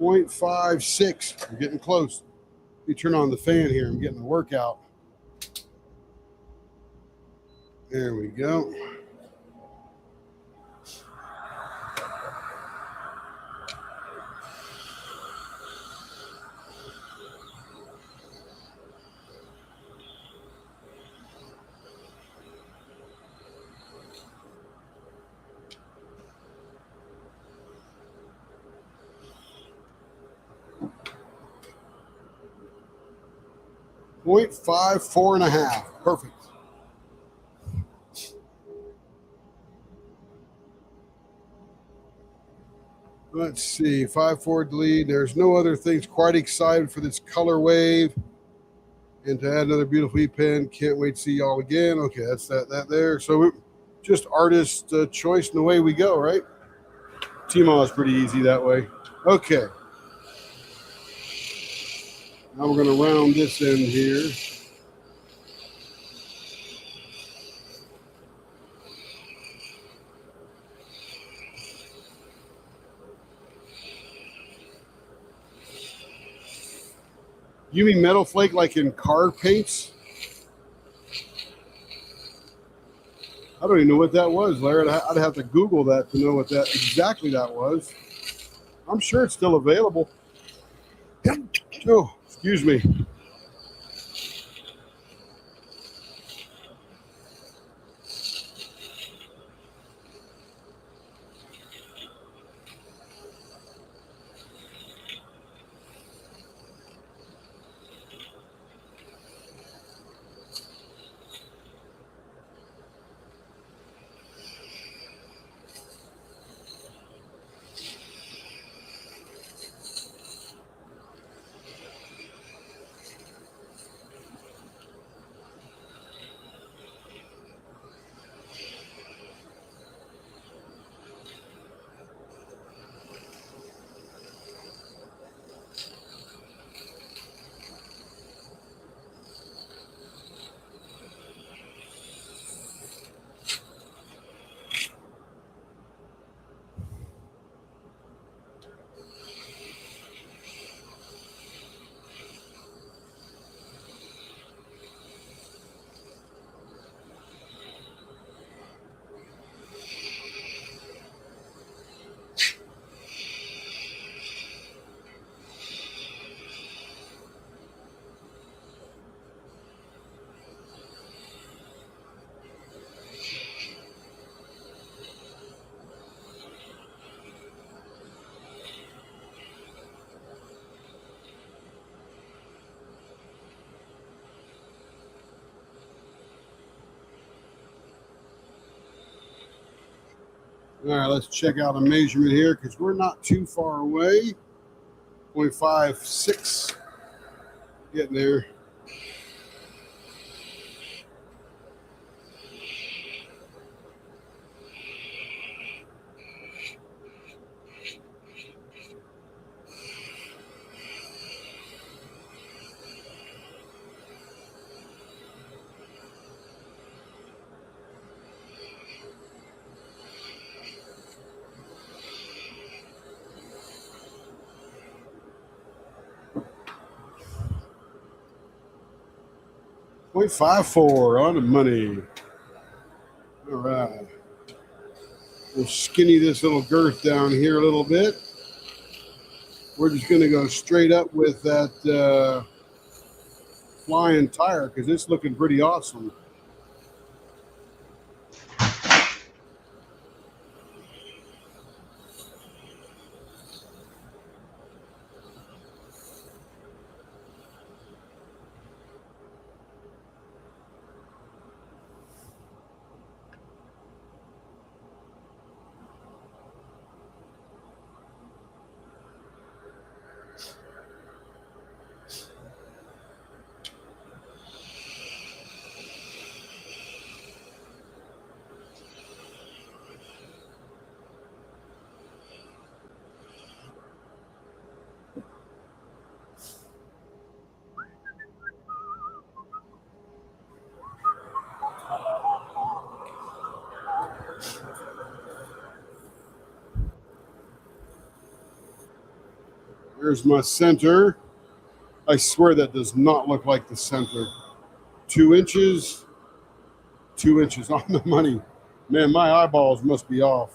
.56. We're getting close. Let me turn on the fan here. I'm getting a workout. There we go. .54.5. Perfect. Let's see. 5-4 lead. There's no other things. Quite excited for this color wave. And to add another beautiful pen. Can't wait to see y'all again. Okay, that's that there. So just artist choice and away we go, right? T-Mall is pretty easy that way. Okay. Now we're going to round this end here. You mean metal flake like in car paints? I don't even know what that was, Larry. I'd have to Google that to know what that exactly that was. I'm sure it's still available. Oh, excuse me. All right, let's check out a measurement here because we're not too far away. 0.56. Getting there. 0.54 on the money. All right. We'll skinny this little girth down here a little bit. We're just going to go straight up with that flying tire because it's looking pretty awesome. Here's my center. I swear that does not look like the center. 2 inches. 2 inches on the money. Man, my eyeballs must be off.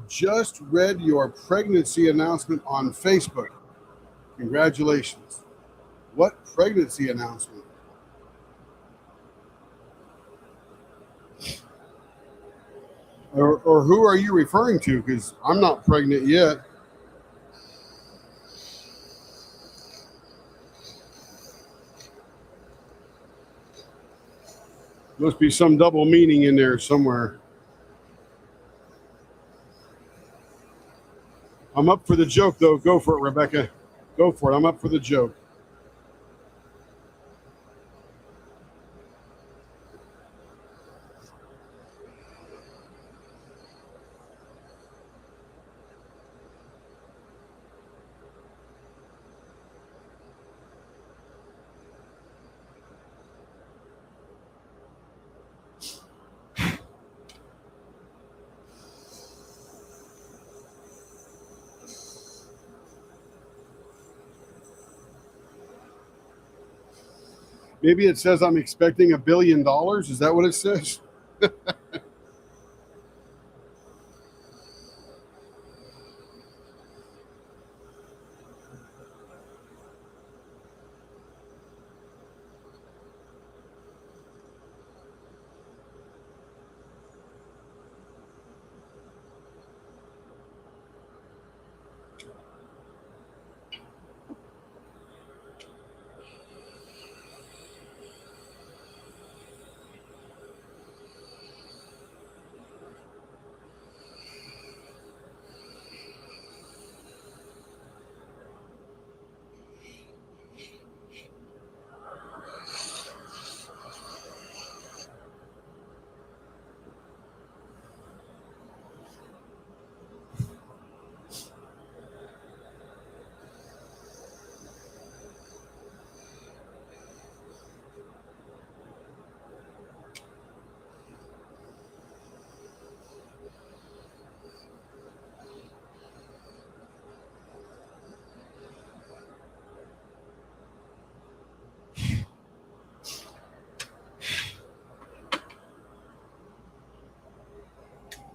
Just read your pregnancy announcement on Facebook. Congratulations. What pregnancy announcement? Or who are you referring to? Because I'm not pregnant yet. Must be some double meaning in there somewhere. I'm up for the joke, though. Go for it, Rebecca. Go for it. I'm up for the joke. Maybe it says I'm expecting $1 billion. Is that what it says?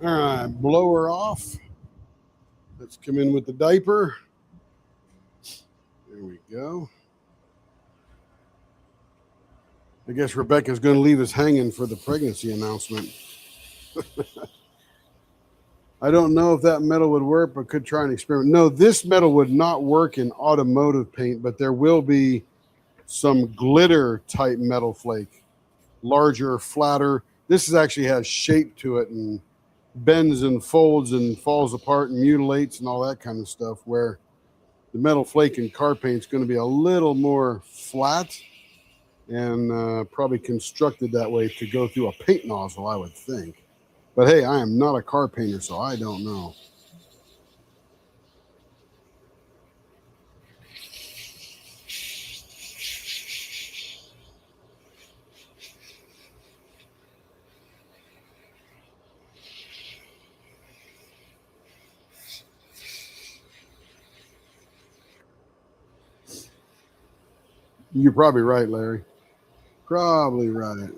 All right, blow her off. Let's come in with the diaper. There we go. I guess Rebecca's going to leave us hanging for the pregnancy announcement. I don't know if that metal would work, but could try an experiment. No, this metal would not work in automotive paint, but there will be some glitter type metal flake. Larger, flatter. This actually has shape to it and bends and folds and falls apart and mutilates and all that kind of stuff, where the metal flake in car paint is going to be a little more flat and probably constructed that way to go through a paint nozzle, I would think. But hey, I am not a car painter, so I don't know. You're probably right, Larry. Probably right.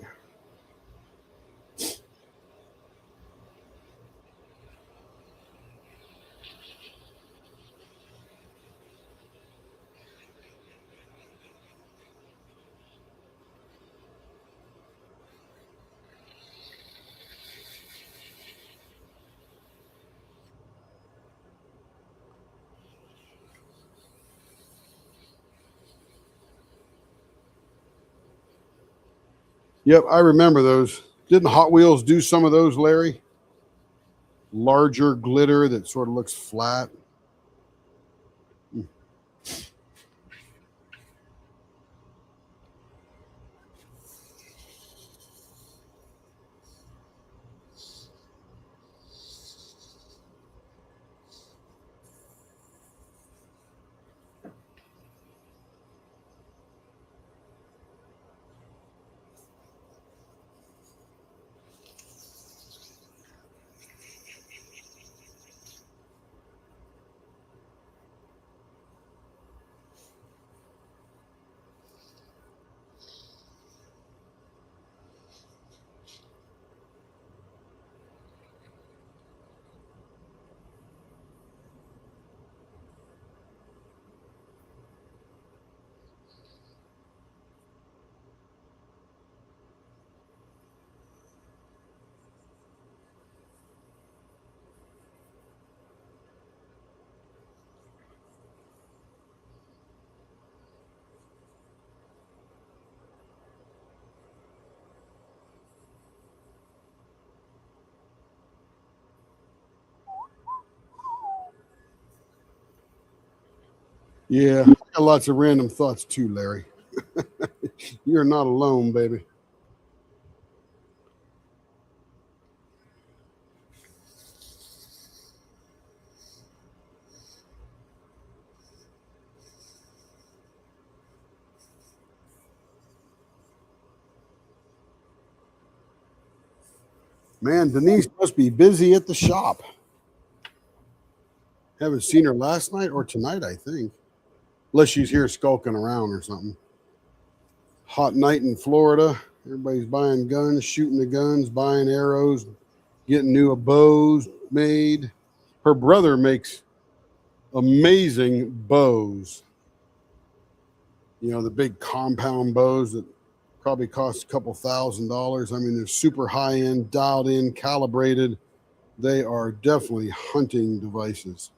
Yep, I remember those. Didn't Hot Wheels do some of those, Larry? Larger glitter that sort of looks flat. Yeah, I got lots of random thoughts too, Larry. You're not alone, baby. Man, Denise must be busy at the shop. Haven't seen her last night or tonight, I think. Unless she's here skulking around or something. Hot night in Florida. Everybody's buying guns, shooting the guns, buying arrows, getting new bows made. Her brother makes amazing bows. You know, the big compound bows that probably cost a couple $1,000s. I mean, they're super high end, dialed in, calibrated. They are definitely hunting devices.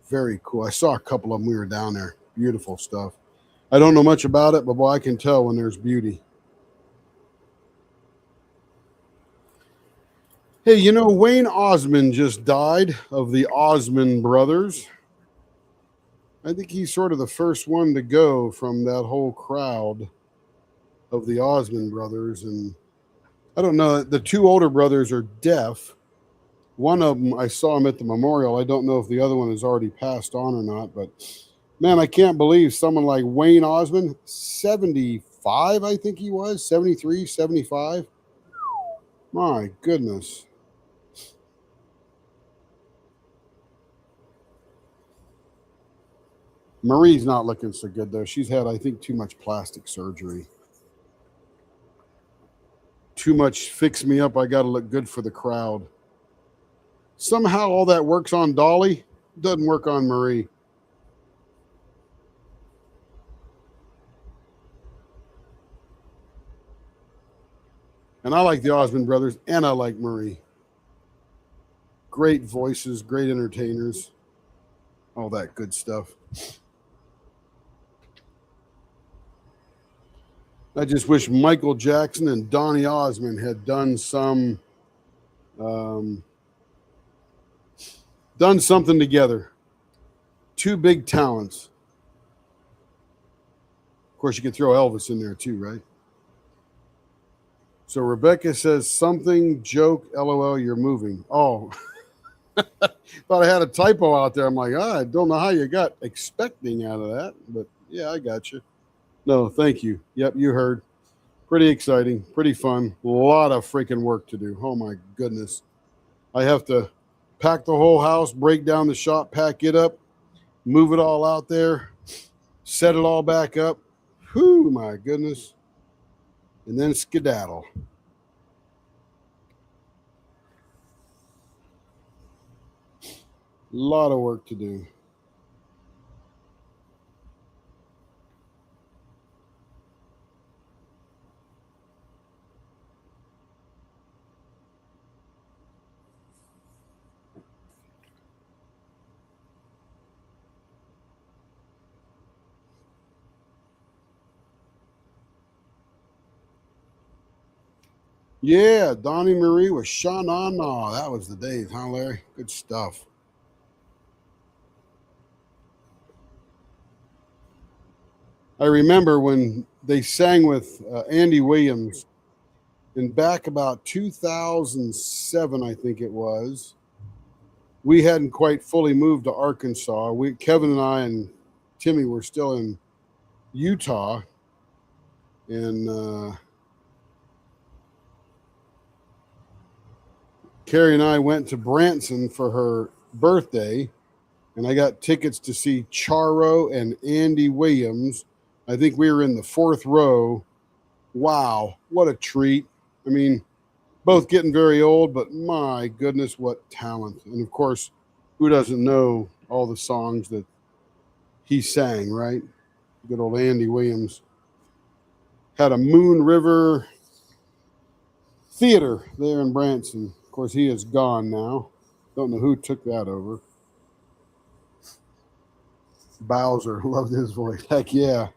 Very cool. I saw a couple of them. We were down there. Beautiful stuff. I don't know much about it, but boy, I can tell when there's beauty. Hey, you know, Wayne Osmond just died of the Osmond brothers. I think he's sort of the first one to go from that whole crowd of the Osmond brothers. And I don't know, the two older brothers are deaf. One of them, I saw him at the memorial. I don't know if the other one has already passed on or not, but man, I can't believe someone like Wayne Osmond, 75, I think he was, 73, 75. My goodness. Marie's not looking so good, though. She's had, I think, too much plastic surgery. Too much fix me up. I got to look good for the crowd. Somehow all that works on Dolly, doesn't work on Marie. And I like the Osmond brothers, and I like Marie. Great voices, great entertainers, all that good stuff. I just wish Michael Jackson and Donny Osmond had done something together. Two big talents. Of course, you could throw Elvis in there too, right? So Rebecca says something, joke, LOL, you're moving. Oh, thought I had a typo out there. I'm like, I don't know how you got expecting out of that, but yeah, I got you. No, thank you. Yep, you heard. Pretty exciting, pretty fun. A lot of freaking work to do. Oh my goodness. I have to pack the whole house, break down the shop, pack it up, move it all out there, set it all back up. Whew, my goodness. And then skedaddle. A lot of work to do. Yeah, Donnie Marie with Sha Na Na. That was the days, huh, Larry? Good stuff. I remember when they sang with Andy Williams in back about 2007, I think it was. We hadn't quite fully moved to Arkansas. Kevin and I and Timmy were still in Utah, and Carrie and I went to Branson for her birthday, and I got tickets to see Charo and Andy Williams. I think we were in the fourth row. Wow, what a treat. I mean, both getting very old, but my goodness, what talent. And of course, who doesn't know all the songs that he sang, right? Good old Andy Williams. Had a Moon River Theater there in Branson. Of course, he is gone now. Don't know who took that over. Bowser, loved his voice. Heck yeah.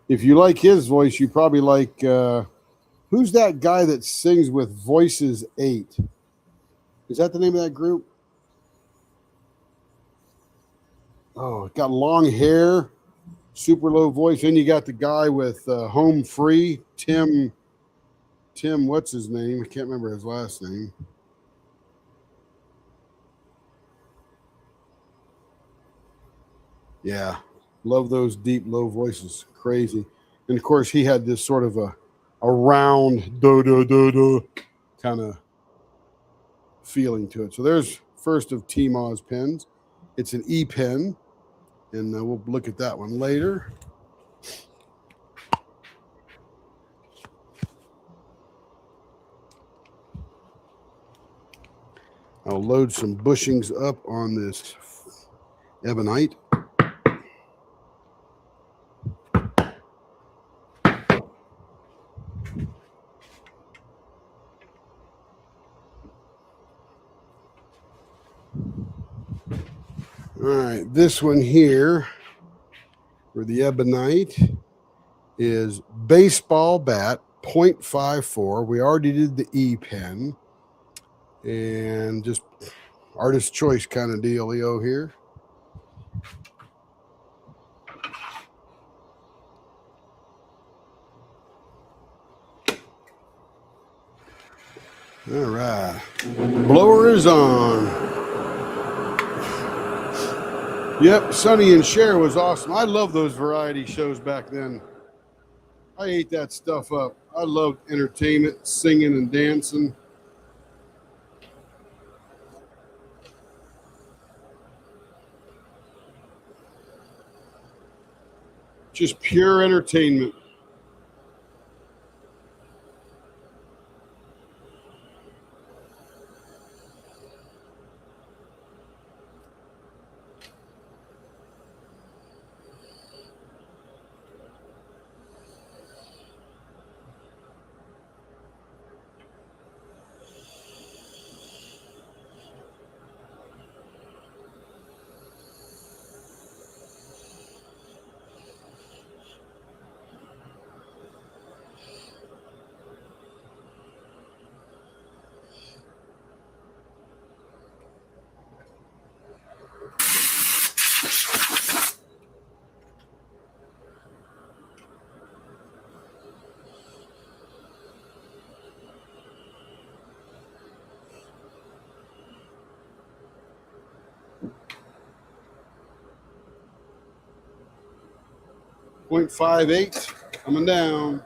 If you like his voice, you probably like who's that guy that sings with Voices 8? Is that the name of that group? Oh, got long hair, super low voice. Then you got the guy with Home Free, Tim, what's his name? I can't remember his last name. Yeah, love those deep, low voices. Crazy. And of course, he had this sort of a round, do, do, do, do kind of feeling to it. So there's first of T-Maw's pens. It's an E pen, and we'll look at that one later. I'll load some bushings up on this ebonite. All right, this one here for the ebonite is baseball bat 0.54. We already did the E pen, and just artist choice kind of dealio here. All right, blower is on. Yep, Sonny and Cher was awesome. I love those variety shows back then. I ate that stuff up. I loved entertainment, singing and dancing. Just pure entertainment. .58 coming down.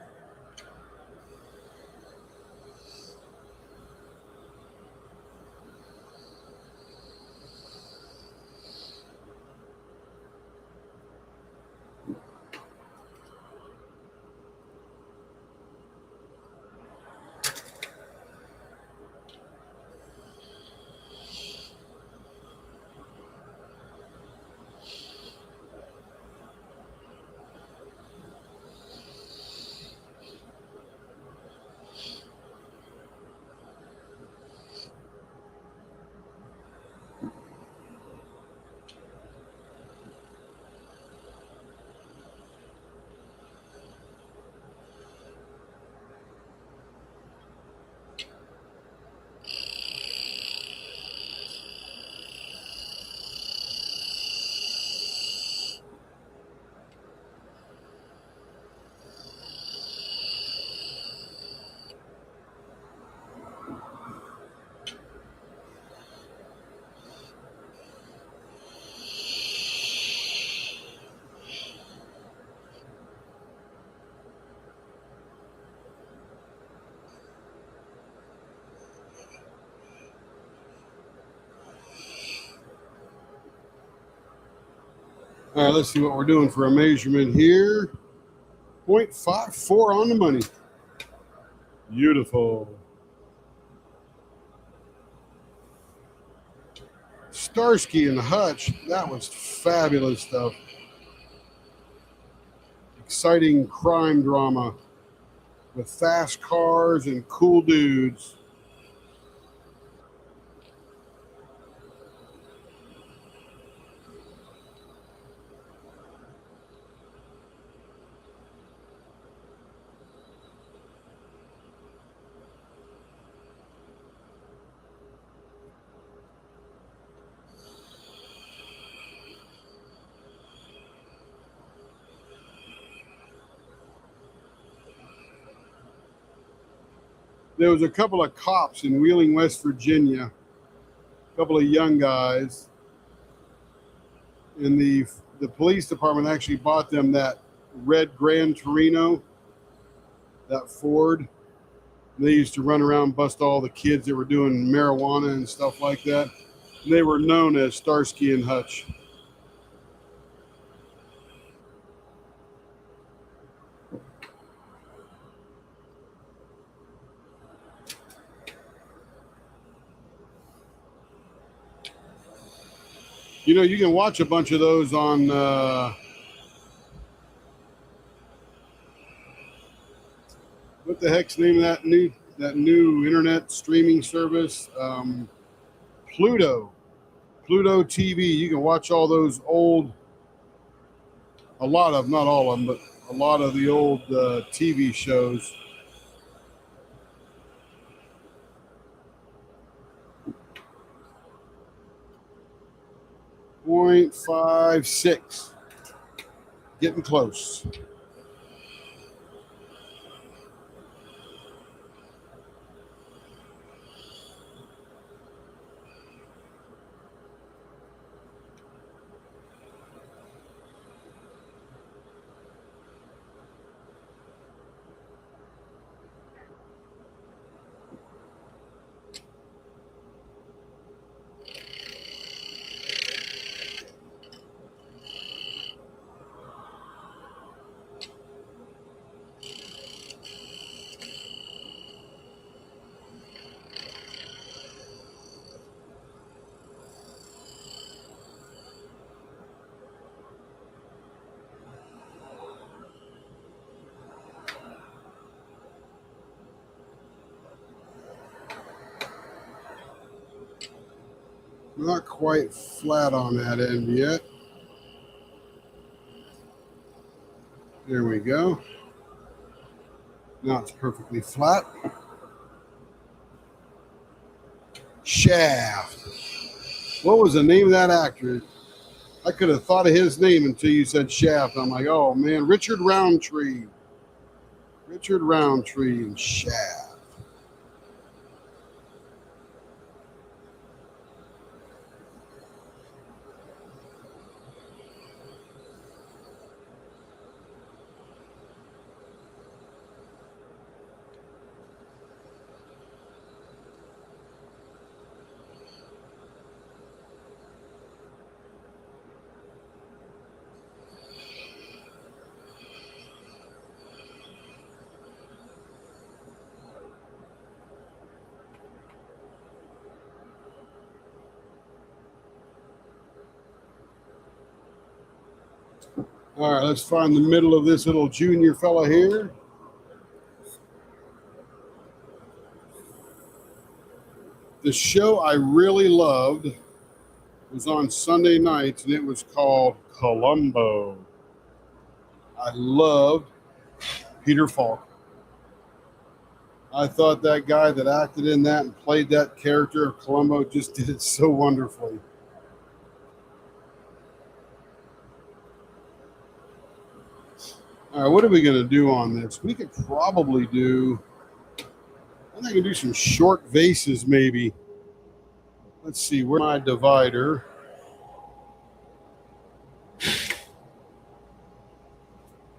All right, let's see what we're doing for a measurement here. 0.54 on the money. Beautiful. Starsky and Hutch, that was fabulous stuff. Exciting crime drama with fast cars and cool dudes. There was a couple of cops in Wheeling, West Virginia, a couple of young guys, and the police department actually bought them that red Grand Torino, that Ford. They used to run around, bust all the kids that were doing marijuana and stuff like that. And they were known as Starsky and Hutch. You know, you can watch a bunch of those on what the heck's the name of that new internet streaming service? Pluto. Pluto TV. You can watch all those old, a lot of, not all of them, but a lot of the old TV shows. 0.56. Getting close. Not quite flat on that end yet. There we go. Now it's perfectly flat. Shaft. What was the name of that actor? I could have thought of his name until you said Shaft. I'm like, oh man, Richard Roundtree. Richard Roundtree and Shaft. All right, let's find the middle of this little junior fella here. The show I really loved was on Sunday nights, and it was called Columbo. I loved Peter Falk. I thought that guy that acted in that and played that character of Columbo just did it so wonderfully. All right, what are we going to do on this? We could probably do, I think I can do some short vases maybe. Let's see, where's my divider?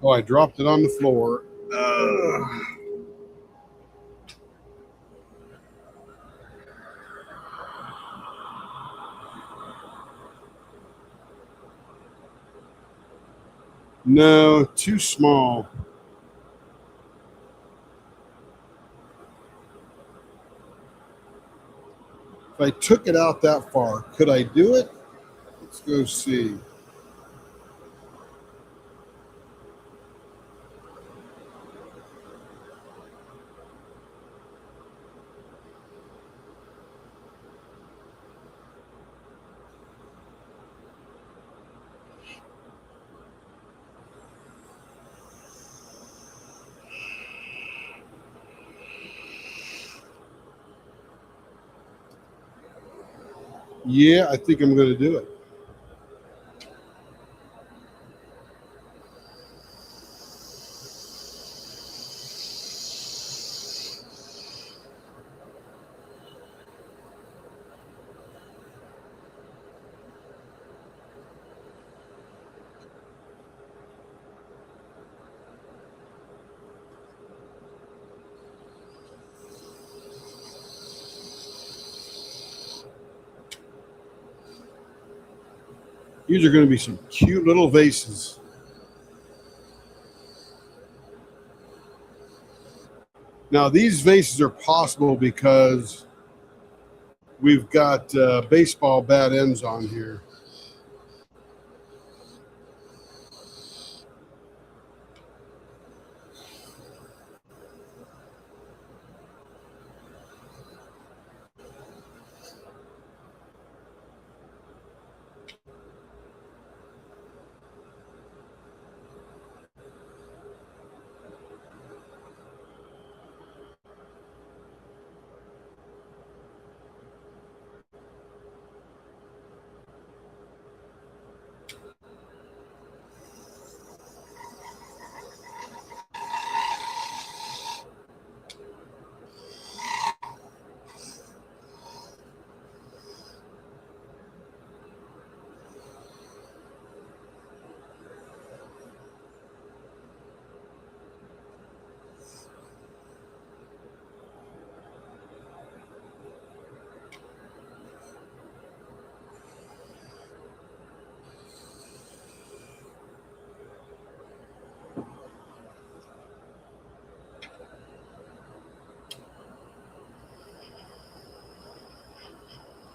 Oh, I dropped it on the floor. No, too small. If I took it out that far, could I do it? Let's go see. Yeah, I think I'm going to do it. These are going to be some cute little vases. Now, these vases are possible because we've got baseball bat ends on here.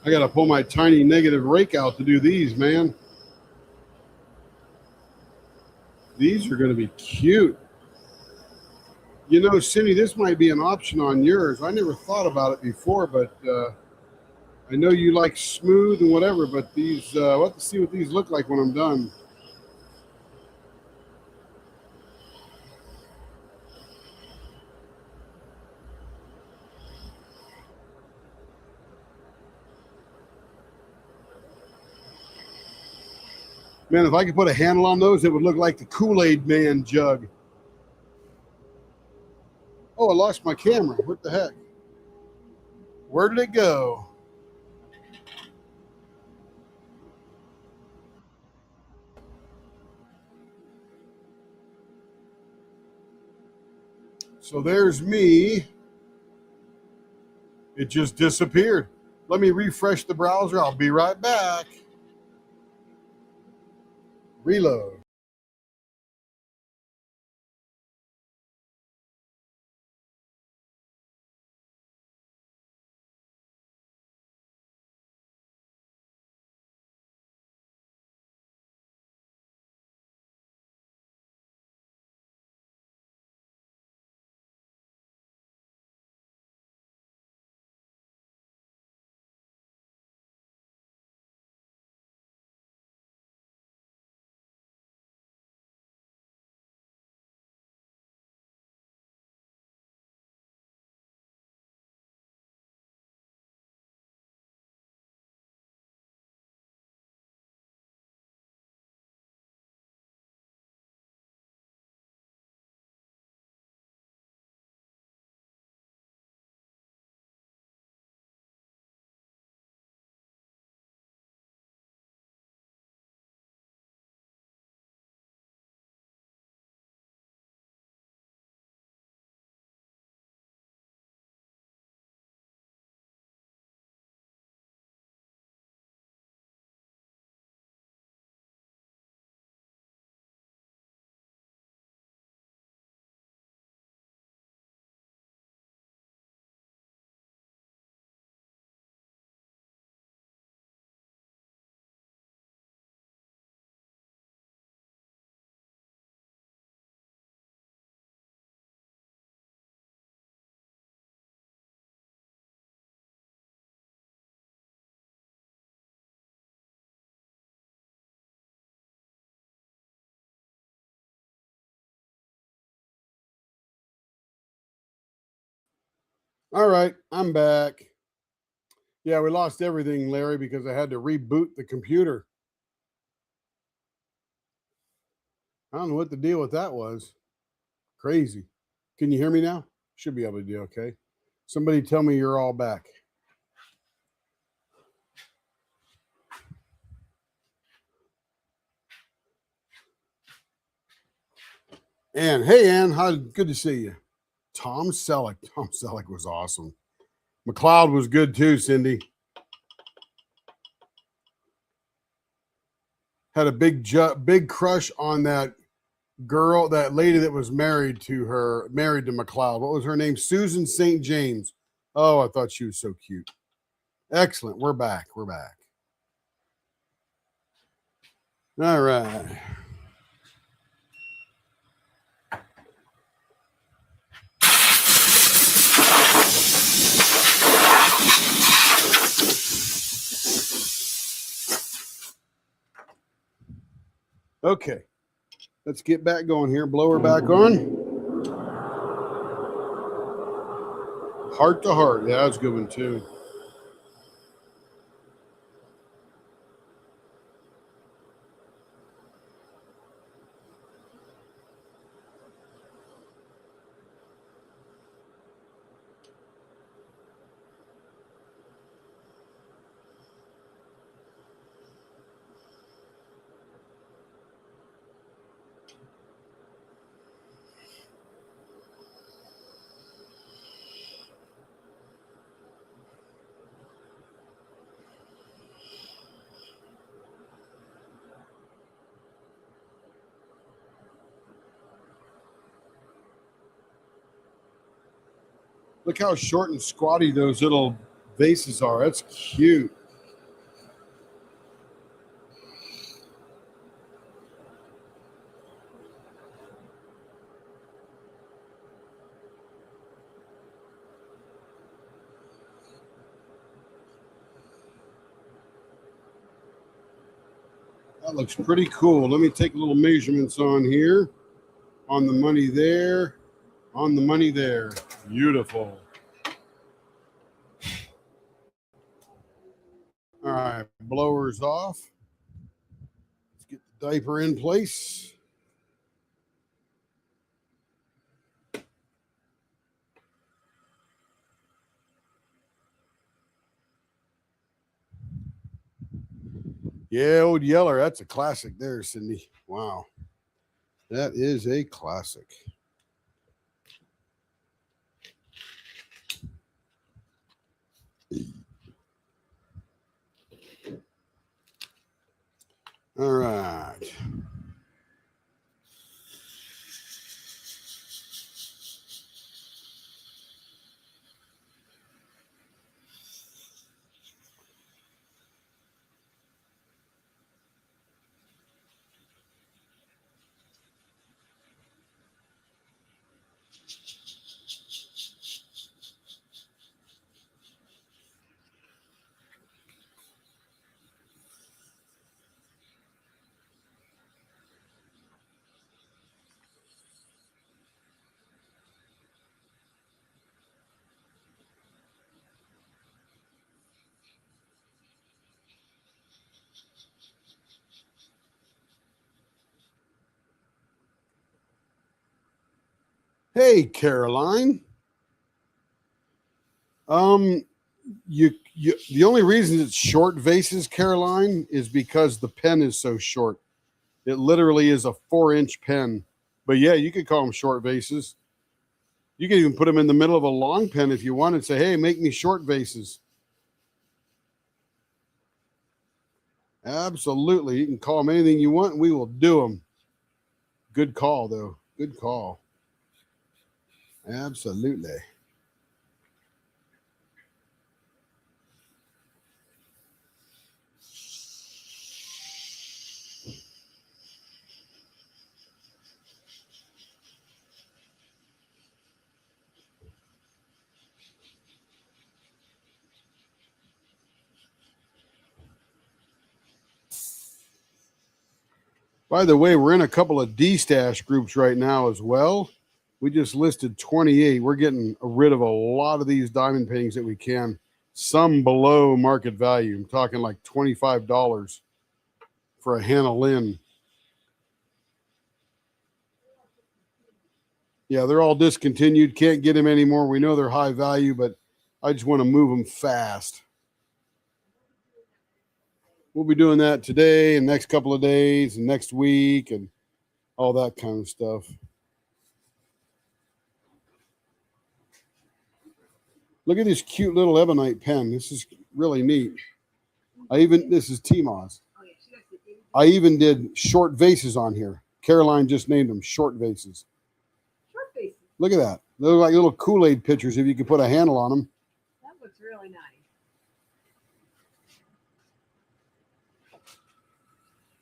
I got to pull my tiny negative rake out to do these, man. These are going to be cute. You know, Cindy, this might be an option on yours. I never thought about it before, but I know you like smooth and whatever, but these, we'll have to see what these look like when I'm done. Man, if I could put a handle on those, it would look like the Kool-Aid Man jug. Oh, I lost my camera. What the heck? Where did it go? So there's me. It just disappeared. Let me refresh the browser. I'll be right back. Reload. All right, I'm back. Yeah, we lost everything, Larry, because I had to reboot the computer. I don't know what the deal with that was. Crazy. Can you hear me now? Should be able to do okay. Somebody tell me you're all back. Ann, hey Ann, good to see you. Tom Selleck. Tom Selleck was awesome. McLeod was good too, Cindy. Had a big crush on that girl, that lady that was married to McLeod. What was her name? Susan St. James. Oh, I thought she was so cute. Excellent. We're back. We're back. All right. Okay. Let's get back going here. Blower back on. Heart to Heart. Yeah, that's a good one too. Look how short and squatty those little vases are. That's cute. That looks pretty cool. Let me take little measurements on here. On the money there. On the money there. Beautiful. All right, blowers off. Let's get the diaper in place. Yeah, Old Yeller. That's a classic there, Cindy. Wow. That is a classic. All right. Hey, Caroline. Um, you the only reason it's short vases, Caroline, is because the pen is so short. It literally is a 4-inch pen. But yeah, you could call them short vases. You can even put them in the middle of a long pen if you want and say, hey, make me short vases. Absolutely. You can call them anything you want and we will do them. Good call, though. Good call. Absolutely. By the way, we're in a couple of D-stash groups right now as well. We just listed 28. We're getting rid of a lot of these diamond paintings that we can. Some below market value. I'm talking like $25 for a Hannah Lynn. Yeah, they're all discontinued. Can't get them anymore. We know they're high value, but I just want to move them fast. We'll be doing that today and next couple of days and next week and all that kind of stuff. Look at this cute little ebonite pen. This is really neat. This is T-Moss. I even did short vases on here. Caroline just named them short vases. Short vases. Look at that. They look like little Kool-Aid pitchers if you could put a handle on them. That looks really nice.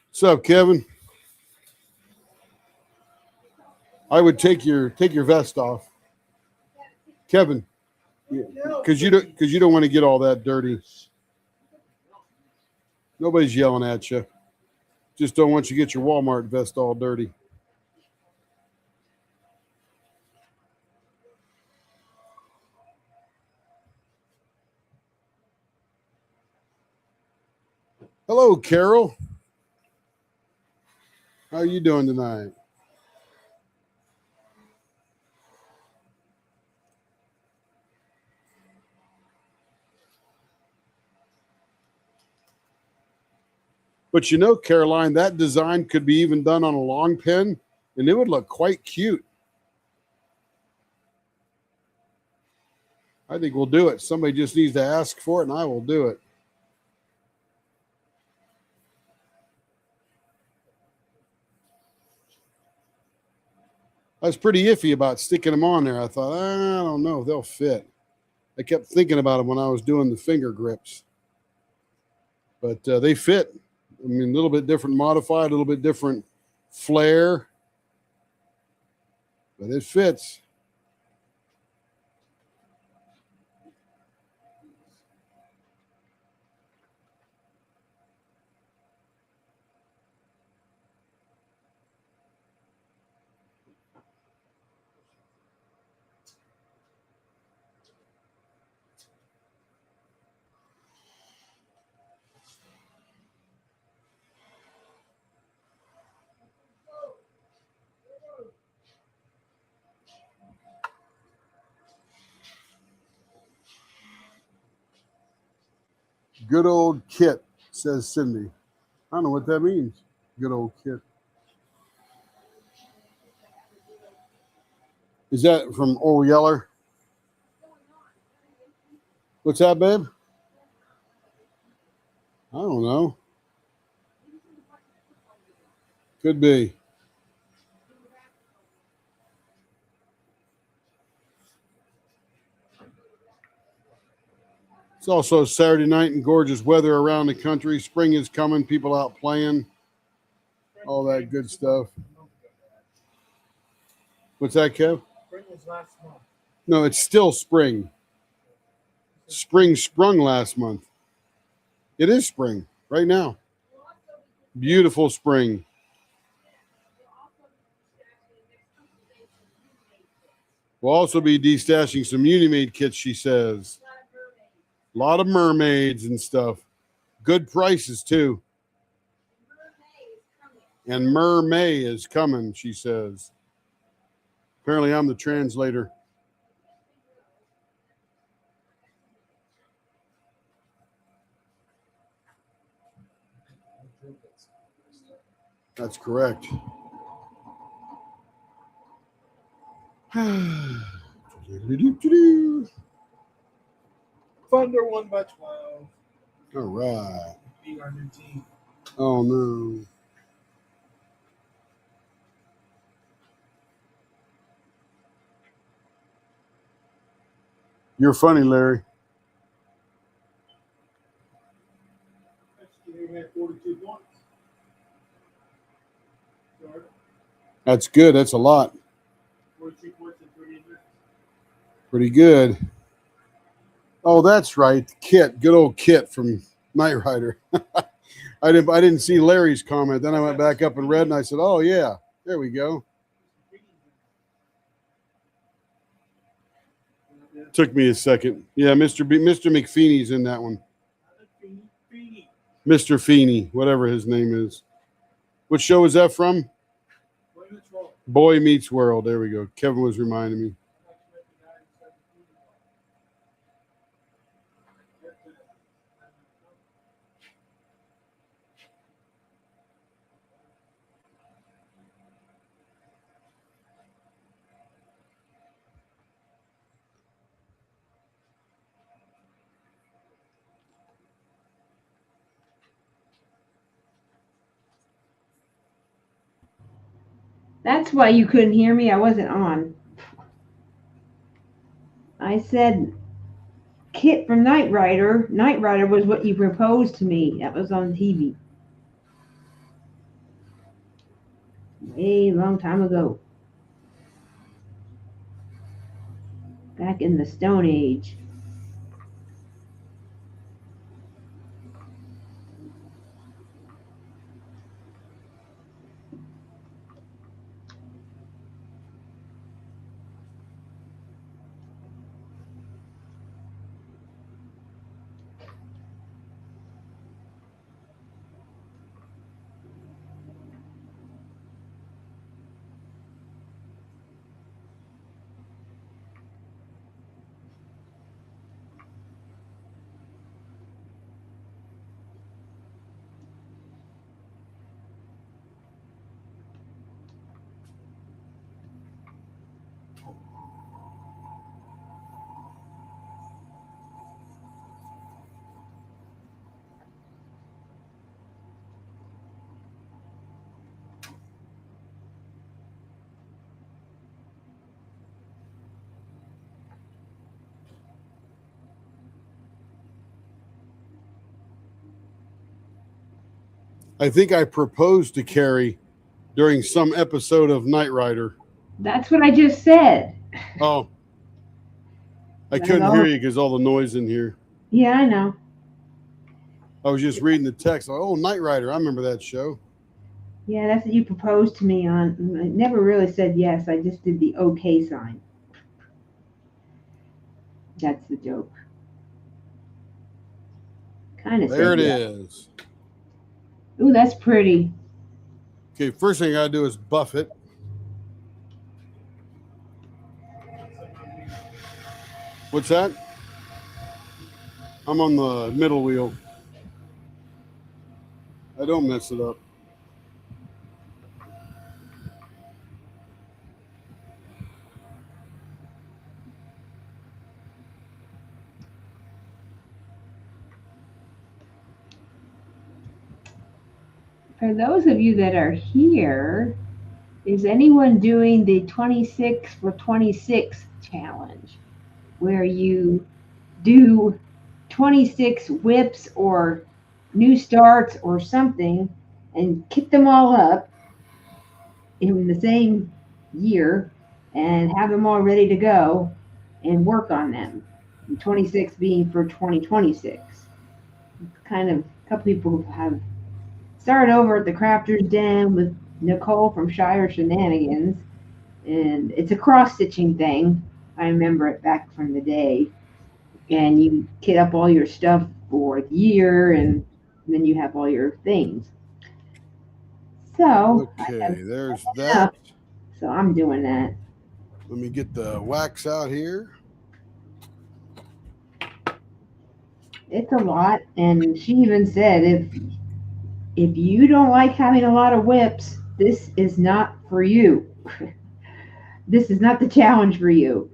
What's up, Kevin? I would take your vest off, Kevin, because you don't want to get all that dirty. Nobody's yelling at you. Just don't want you to get your Walmart vest all dirty. Hello, Carol. How are you doing tonight? But you know, Caroline, that design could be even done on a long pen, and it would look quite cute. I think we'll do it. Somebody just needs to ask for it, and I will do it. I was pretty iffy about sticking them on there. I thought, I don't know if they'll fit. I kept thinking about them when I was doing the finger grips. But they fit. I mean, a little bit different modified, a little bit different flair. But it fits. Good old Kit, says Cindy. I don't know what that means. Good old Kit. Is that from Old Yeller? What's that, babe? I don't know. Could be. It's also Saturday night and gorgeous weather around the country. Spring is coming, people out playing, all that good stuff. What's that, Kev? Spring was last month. No, it's still spring. Spring sprung last month. It is spring right now. Beautiful spring. We'll also be destashing some Unimade kits, she says. A lot of mermaids and stuff. Good prices, too. And Mermay is coming, she says. Apparently, I'm the translator. That's correct. Thunder won by 12. All right. Beat our new team. Oh, no. You're funny, Larry. They had 42 points. Sorry. That's good. That's a lot. 42 points in 38 minutes. Pretty good. Oh, that's right. Kit. Good old Kit from Knight Rider. I didn't see Larry's comment. Then I went back up and read, and I said, oh, yeah. There we go. Took me a second. Yeah, Mr. McFeeney's in that one. Feeny. Mr. Feeney, whatever his name is. What show is that from? What is wrong? Boy Meets World. There we go. Kevin was reminding me. That's why you couldn't hear me. I wasn't on. I said Kit from Knight Rider. Knight Rider was what you proposed to me. That was on TV. A long time ago. Back in the Stone Age. I think I proposed to Carrie during some episode of Knight Rider. That's what I just said. Oh, I That's couldn't all. hear you because all the noise in here. Yeah, I know. I was just reading the text. Like, oh, Knight Rider. I remember that show. Yeah, that's what you proposed to me on. I never really said yes. I just did the okay sign. That's the joke. Kind of There said it yes. is. Ooh, that's pretty. Okay, first thing I gotta do is buff it. What's that? I'm on the middle wheel. I don't mess it up. For those of you that are here, is anyone doing the 26 for 26 challenge where you do 26 whips or new starts or something and kit them all up in the same year and have them all ready to go and work on them? And 26 being for 2026. Kind of a couple people have started over at the Crafter's Den with Nicole from Shire Shenanigans, and it's a cross stitching thing. I remember it back from the day. And you kit up all your stuff for the year, and then you have all your things. So Okay, there's enough. that. So I'm doing that. Let me get the wax out here. It's a lot, and she even said if you don't like having a lot of whips, this is not for you. This is not the challenge for you.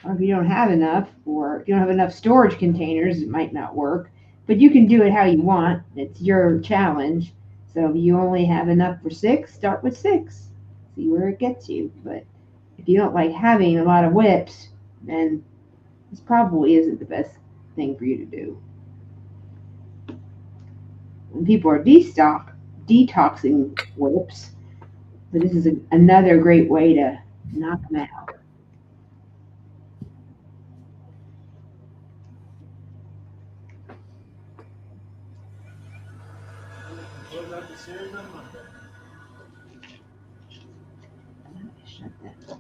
Or if you don't have enough, or if you don't have enough storage containers, it might not work. But you can do it how you want. It's your challenge. So if you only have enough for 6, start with 6. See where it gets you. But if you don't like having a lot of whips, then this probably isn't the best thing for you to do. When people are detoxing whips, but this is another great way to knock them out. Close out the series on Monday. Shut that.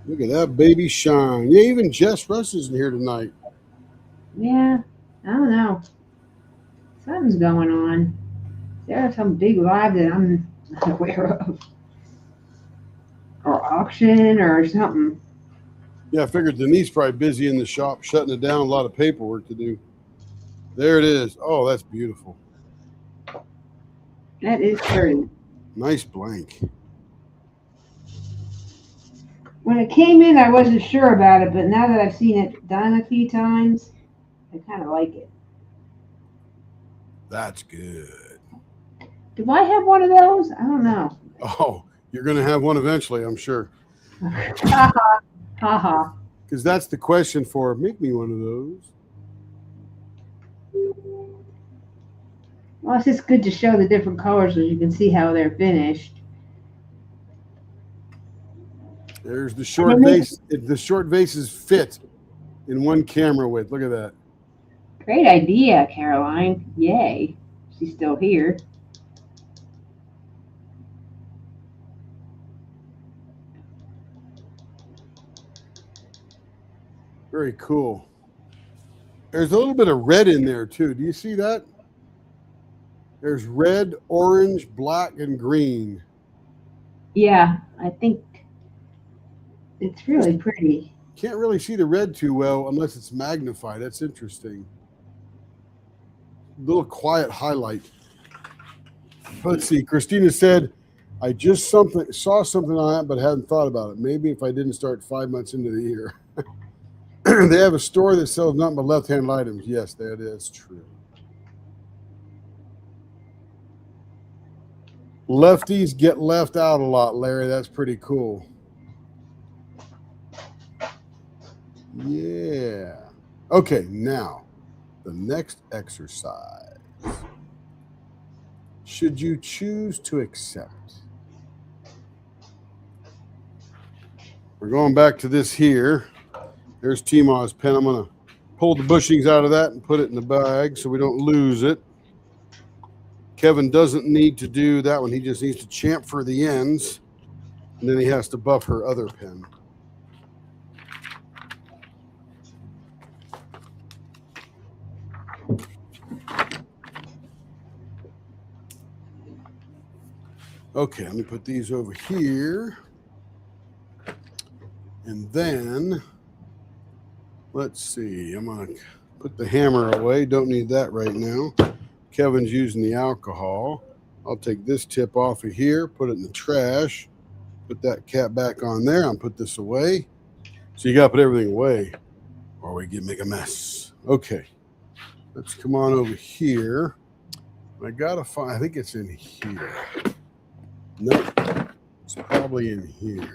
Look at that baby shine. Yeah, even Jess Russ is in here tonight. Yeah, I don't know. Something's going on. There's some big live that I'm not aware of. Or auction or something. Yeah, I figured Denise probably busy in the shop, shutting it down. A lot of paperwork to do. There it is. Oh, that's beautiful. That is pretty. Nice blank. When it came in, I wasn't sure about it, but now that I've seen it done a few times, I kind of like it. That's good. Do I have one of those? I don't know. Oh, you're going to have one eventually, I'm sure. Ha ha. Ha ha. Because that's the question for make me one of those. Well, it's just good to show the different colors so you can see how they're finished. There's the short vase. The short vases fit in one camera width. Look at that. Great idea, Caroline. Yay. She's still here. Very cool. There's a little bit of red in there too. Do you see that? There's red, orange, black, and green. Yeah, I think it's really pretty. Can't really see the red too well unless it's magnified. That's interesting. Little quiet highlight. Let's see. Christina said, I just saw something on that, but hadn't thought about it. Maybe if I didn't start 5 months into the year. They have a store that sells nothing but left-hand items. Yes, that is true. Lefties get left out a lot, Larry. That's pretty cool. Yeah. Okay, now the next exercise. Should you choose to accept? We're going back to this here. There's T-Maw's pen. I'm going to pull the bushings out of that and put it in the bag so we don't lose it. Kevin doesn't need to do that one. He just needs to chamfer the ends, and then he has to buff her other pen. Okay, let me put these over here. And then, let's see, I'm going to put the hammer away. Don't need that right now. Kevin's using the alcohol. I'll take this tip off of here, put it in the trash, put that cap back on there, and put this away. So you got to put everything away or we can make a mess. Okay, let's come on over here. I got to find, I think it's in here. Nope, it's probably in here.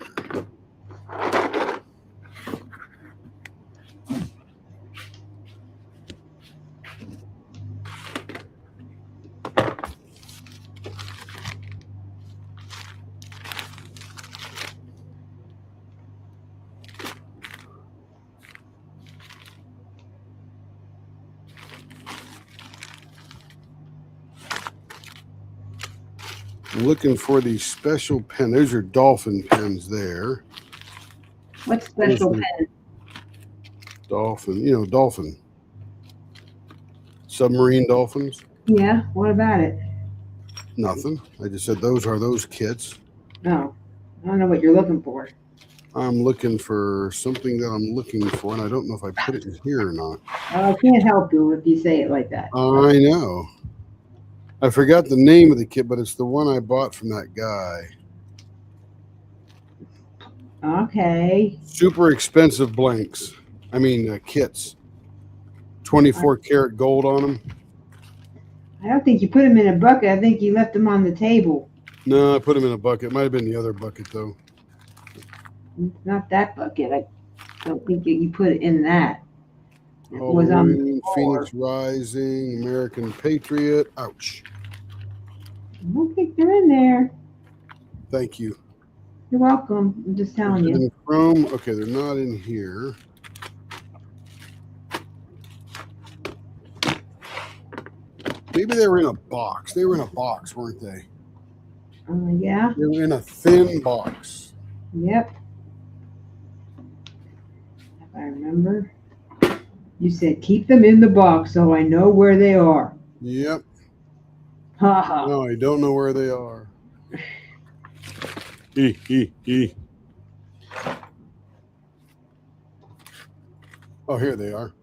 I'm looking for these special pen. Those are dolphin pens there. What special pen? Dolphin, you know, dolphin. Submarine dolphins. Yeah, what about it? Nothing. I just said those are those kits. No, I don't know what you're looking for. I'm looking for something that I'm looking for, and I don't know if I put it in here or not. I can't help you if you say it like that. I know. I forgot the name of the kit, but it's the one I bought from that guy. Okay. Super expensive blanks. I mean, kits. 24 karat gold on them. I don't think you put them in a bucket. I think you left them on the table. No, I put them in a bucket. Might have been the other bucket, though. Not that bucket. I don't think that you put it in that. It was on the floor. Phoenix Rising, American Patriot. Ouch. I don't think they're in there. Thank you. You're welcome. I'm just telling you. In Chrome. Okay, they're not in here. Maybe they were in a box. They were in a box, weren't they? Yeah. They were in a thin box. Yep. I remember. You said keep them in the box so I know where they are. Yep. Ha ha. No, I don't know where they are. E. Oh, here they are.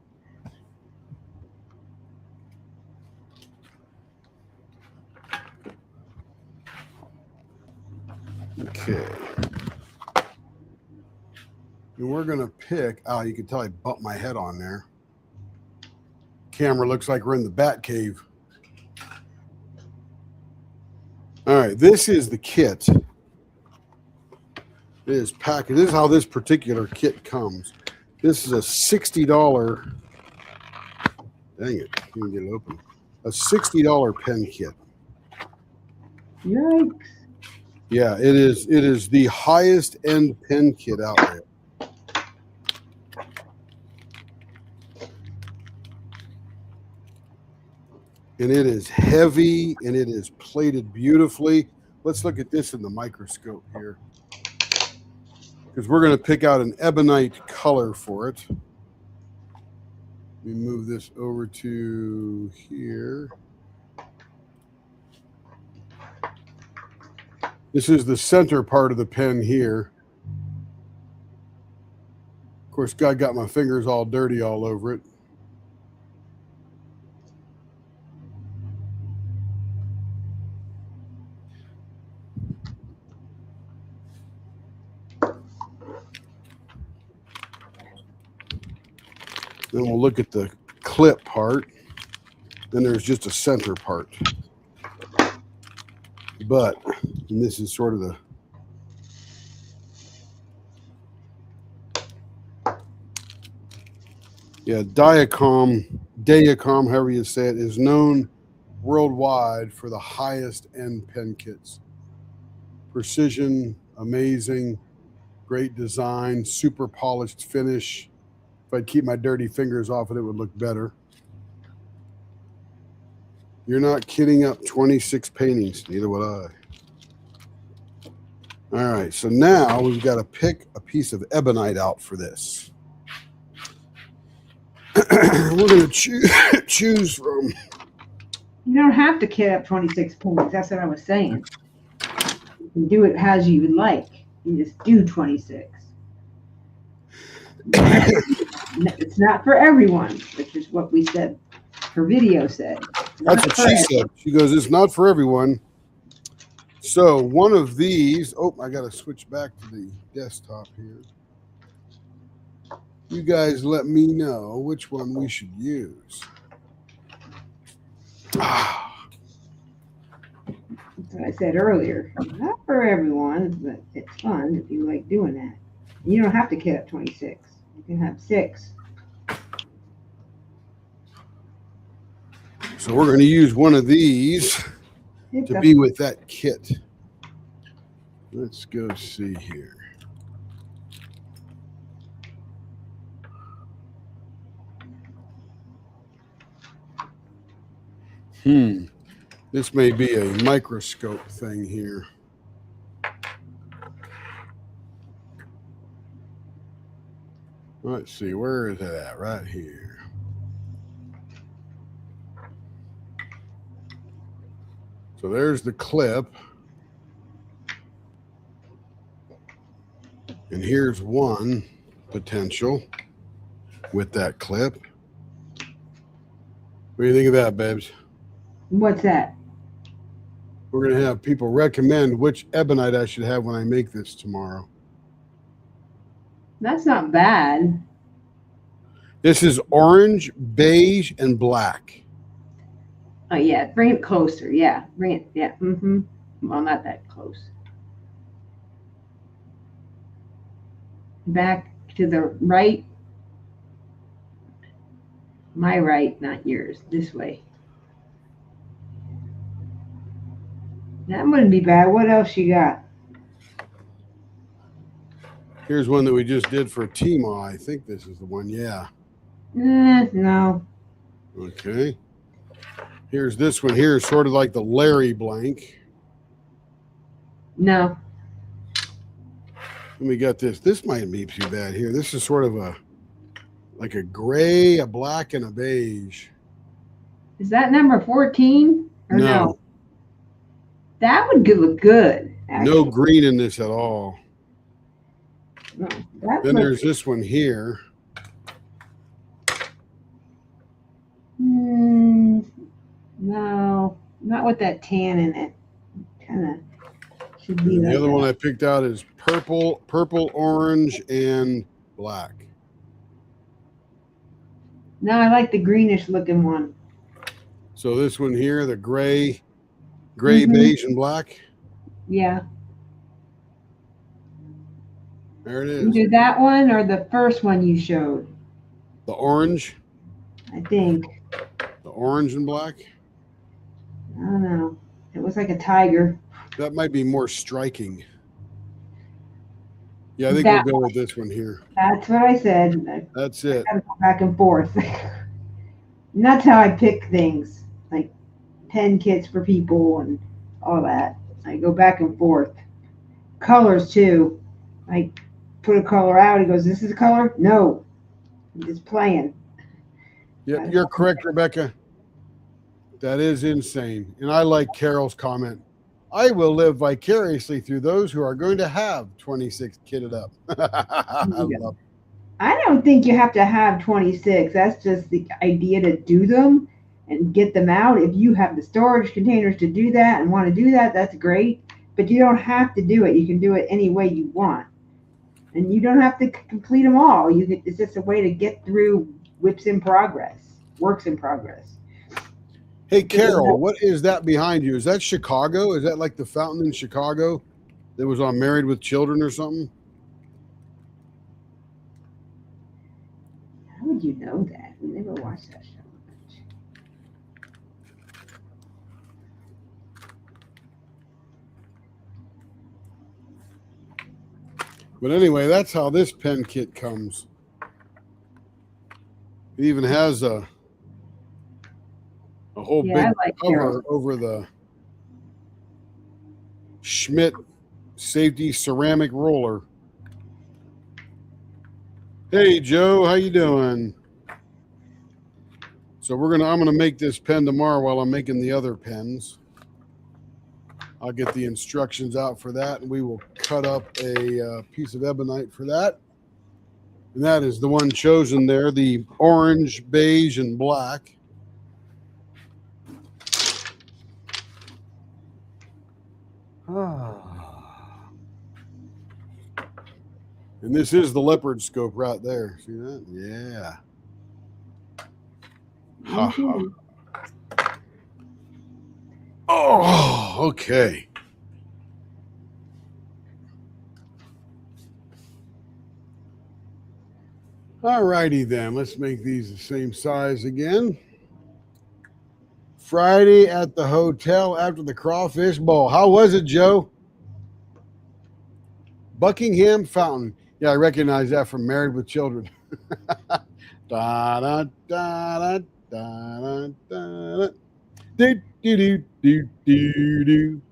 Okay. And we're going to pick, oh, you can tell I bumped my head on there. Camera looks like we're in the bat cave. All right, this is the kit. It is packaged. This is how this particular kit comes. This is a $60. Dang it, can't get it open. A $60 pen kit. Yikes. Yeah, it is. It is the highest end pen kit out there. And it is heavy and it is plated beautifully. Let's look at this in the microscope here, because we're going to pick out an ebonite color for it. Let me move this over to here. This is the center part of the pen here. Of course, God got my fingers all dirty all over it. Then we'll look at the clip part. Then there's just a center part. But, and this is sort of the, yeah, Diacom, however you say it, is known worldwide for the highest end pen kits. Precision, amazing, great design, super polished finish. If I'd keep my dirty fingers off it, it would look better. You're not kidding up 26 paintings, neither would I. All right, so now we've got to pick a piece of ebonite out for this. We're going to choose from. You don't have to kit up 26 points. That's what I was saying. You can do it as you would like. You just do 26. It's not for everyone, which is what we said. Her video said. That's what she said. She goes, it's not for everyone. So one of these, oh, I got to switch back to the desktop here. You guys let me know which one we should use. That's what I said earlier. Not for everyone, but it's fun if you like doing that. You don't have to kit up 26. You can have 6. So we're going to use one of these to be with that kit. Let's go see here. This may be a microscope thing here. Let's see, where is it at? Right here. So there's the clip. And here's one potential with that clip. What do you think of that, babes? What's that? We're going to have people recommend which ebonite I should have when I make this tomorrow. That's not bad. This is orange, beige, and black. Oh, yeah. Bring it closer. Yeah. Bring it. Yeah. Mm-hmm. Well, not that close. Back to the right. My right, not yours. This way. That wouldn't be bad. What else you got? Here's one that we just did for Tima. I think this is the one. Yeah. No. Okay. Here's this one here, sort of like the Larry blank. No. And we got this. This might be too bad here. This is sort of a like a gray, a black, and a beige. Is that number 14 or no? No, That would look good. no Actually. green in this at all. No, that Then looks, there's this one here. no, not with that tan in it. Kind of should be And like the other that. one I picked out is purple, orange, and black. No, I like the greenish looking one. So this one here, the gray, Mhm. beige, and black. Yeah. There it is. Either that one or the first one you showed, The orange, I think. the orange and black. I don't know. It was like a tiger. That might be more striking. Yeah, I think That we'll go with this one here. That's what I said. I That's it. gotta go back and forth. And that's how I pick things, like 10 kits for people and all that. I go back and forth. Colors too. I put a color out. He goes, "This is a color?" No, I'm just playing. Yeah, you're correct, Rebecca. That is insane. And I like Carol's comment. I will live vicariously through those who are going to have 26 kitted up. I love it. I don't think you have to have 26. That's just the idea to do them and get them out. If you have the storage containers to do that and want to do that, that's great. But you don't have to do it. You can do it any way you want. And you don't have to complete them all. It's just a way to get through works in progress. Hey, Carol, what is that behind you? Is that Chicago? Is that like the fountain in Chicago that was on Married with Children or something? How would you know that? We never watched that show. But anyway, that's how this pen kit comes. It even has a whole Yeah, big I like cover Carol. over the Schmidt safety ceramic roller. Hey Joe, how you doing? So I'm gonna make this pen tomorrow while I'm making the other pens. I'll get the instructions out for that, and we will cut up a piece of ebonite for that. And that is the one chosen there, the orange, beige, and black. And this is the leopard scope right there. See that? Yeah. Ha ha. Oh, okay. All righty then. Let's make these the same size again. Friday at the hotel after the crawfish bowl. How was it, Joe? Buckingham Fountain. Yeah, I recognize that from Married with Children. Da, da, da, da, da, da, da. Do, do, do, do, do, do.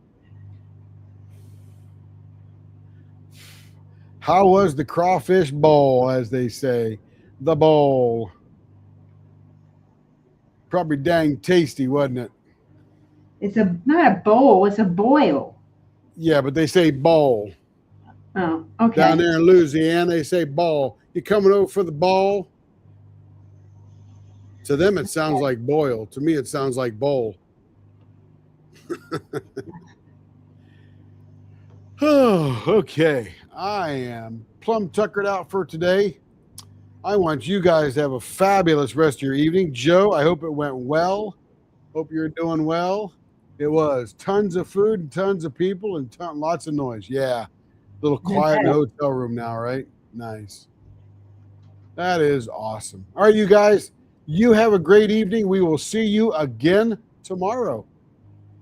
How was the crawfish bowl, as they say? The bowl. Probably dang tasty, wasn't it? It's not a bowl, it's a boil. Yeah, but they say bowl. Oh, okay. Down there in Louisiana, they say ball. You coming over for the ball? To them, it sounds like boil. To me, it sounds like bowl. Oh, okay. I am plumb tuckered out for today. I want you guys to have a fabulous rest of your evening. Joe, I hope it went well. Hope you're doing well. It was tons of food and tons of people and lots of noise. Yeah. A little quiet in the hotel room now, right? Nice. That is awesome. All right, you guys, you have a great evening. We will see you again tomorrow.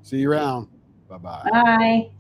See you around. Bye-bye. Bye.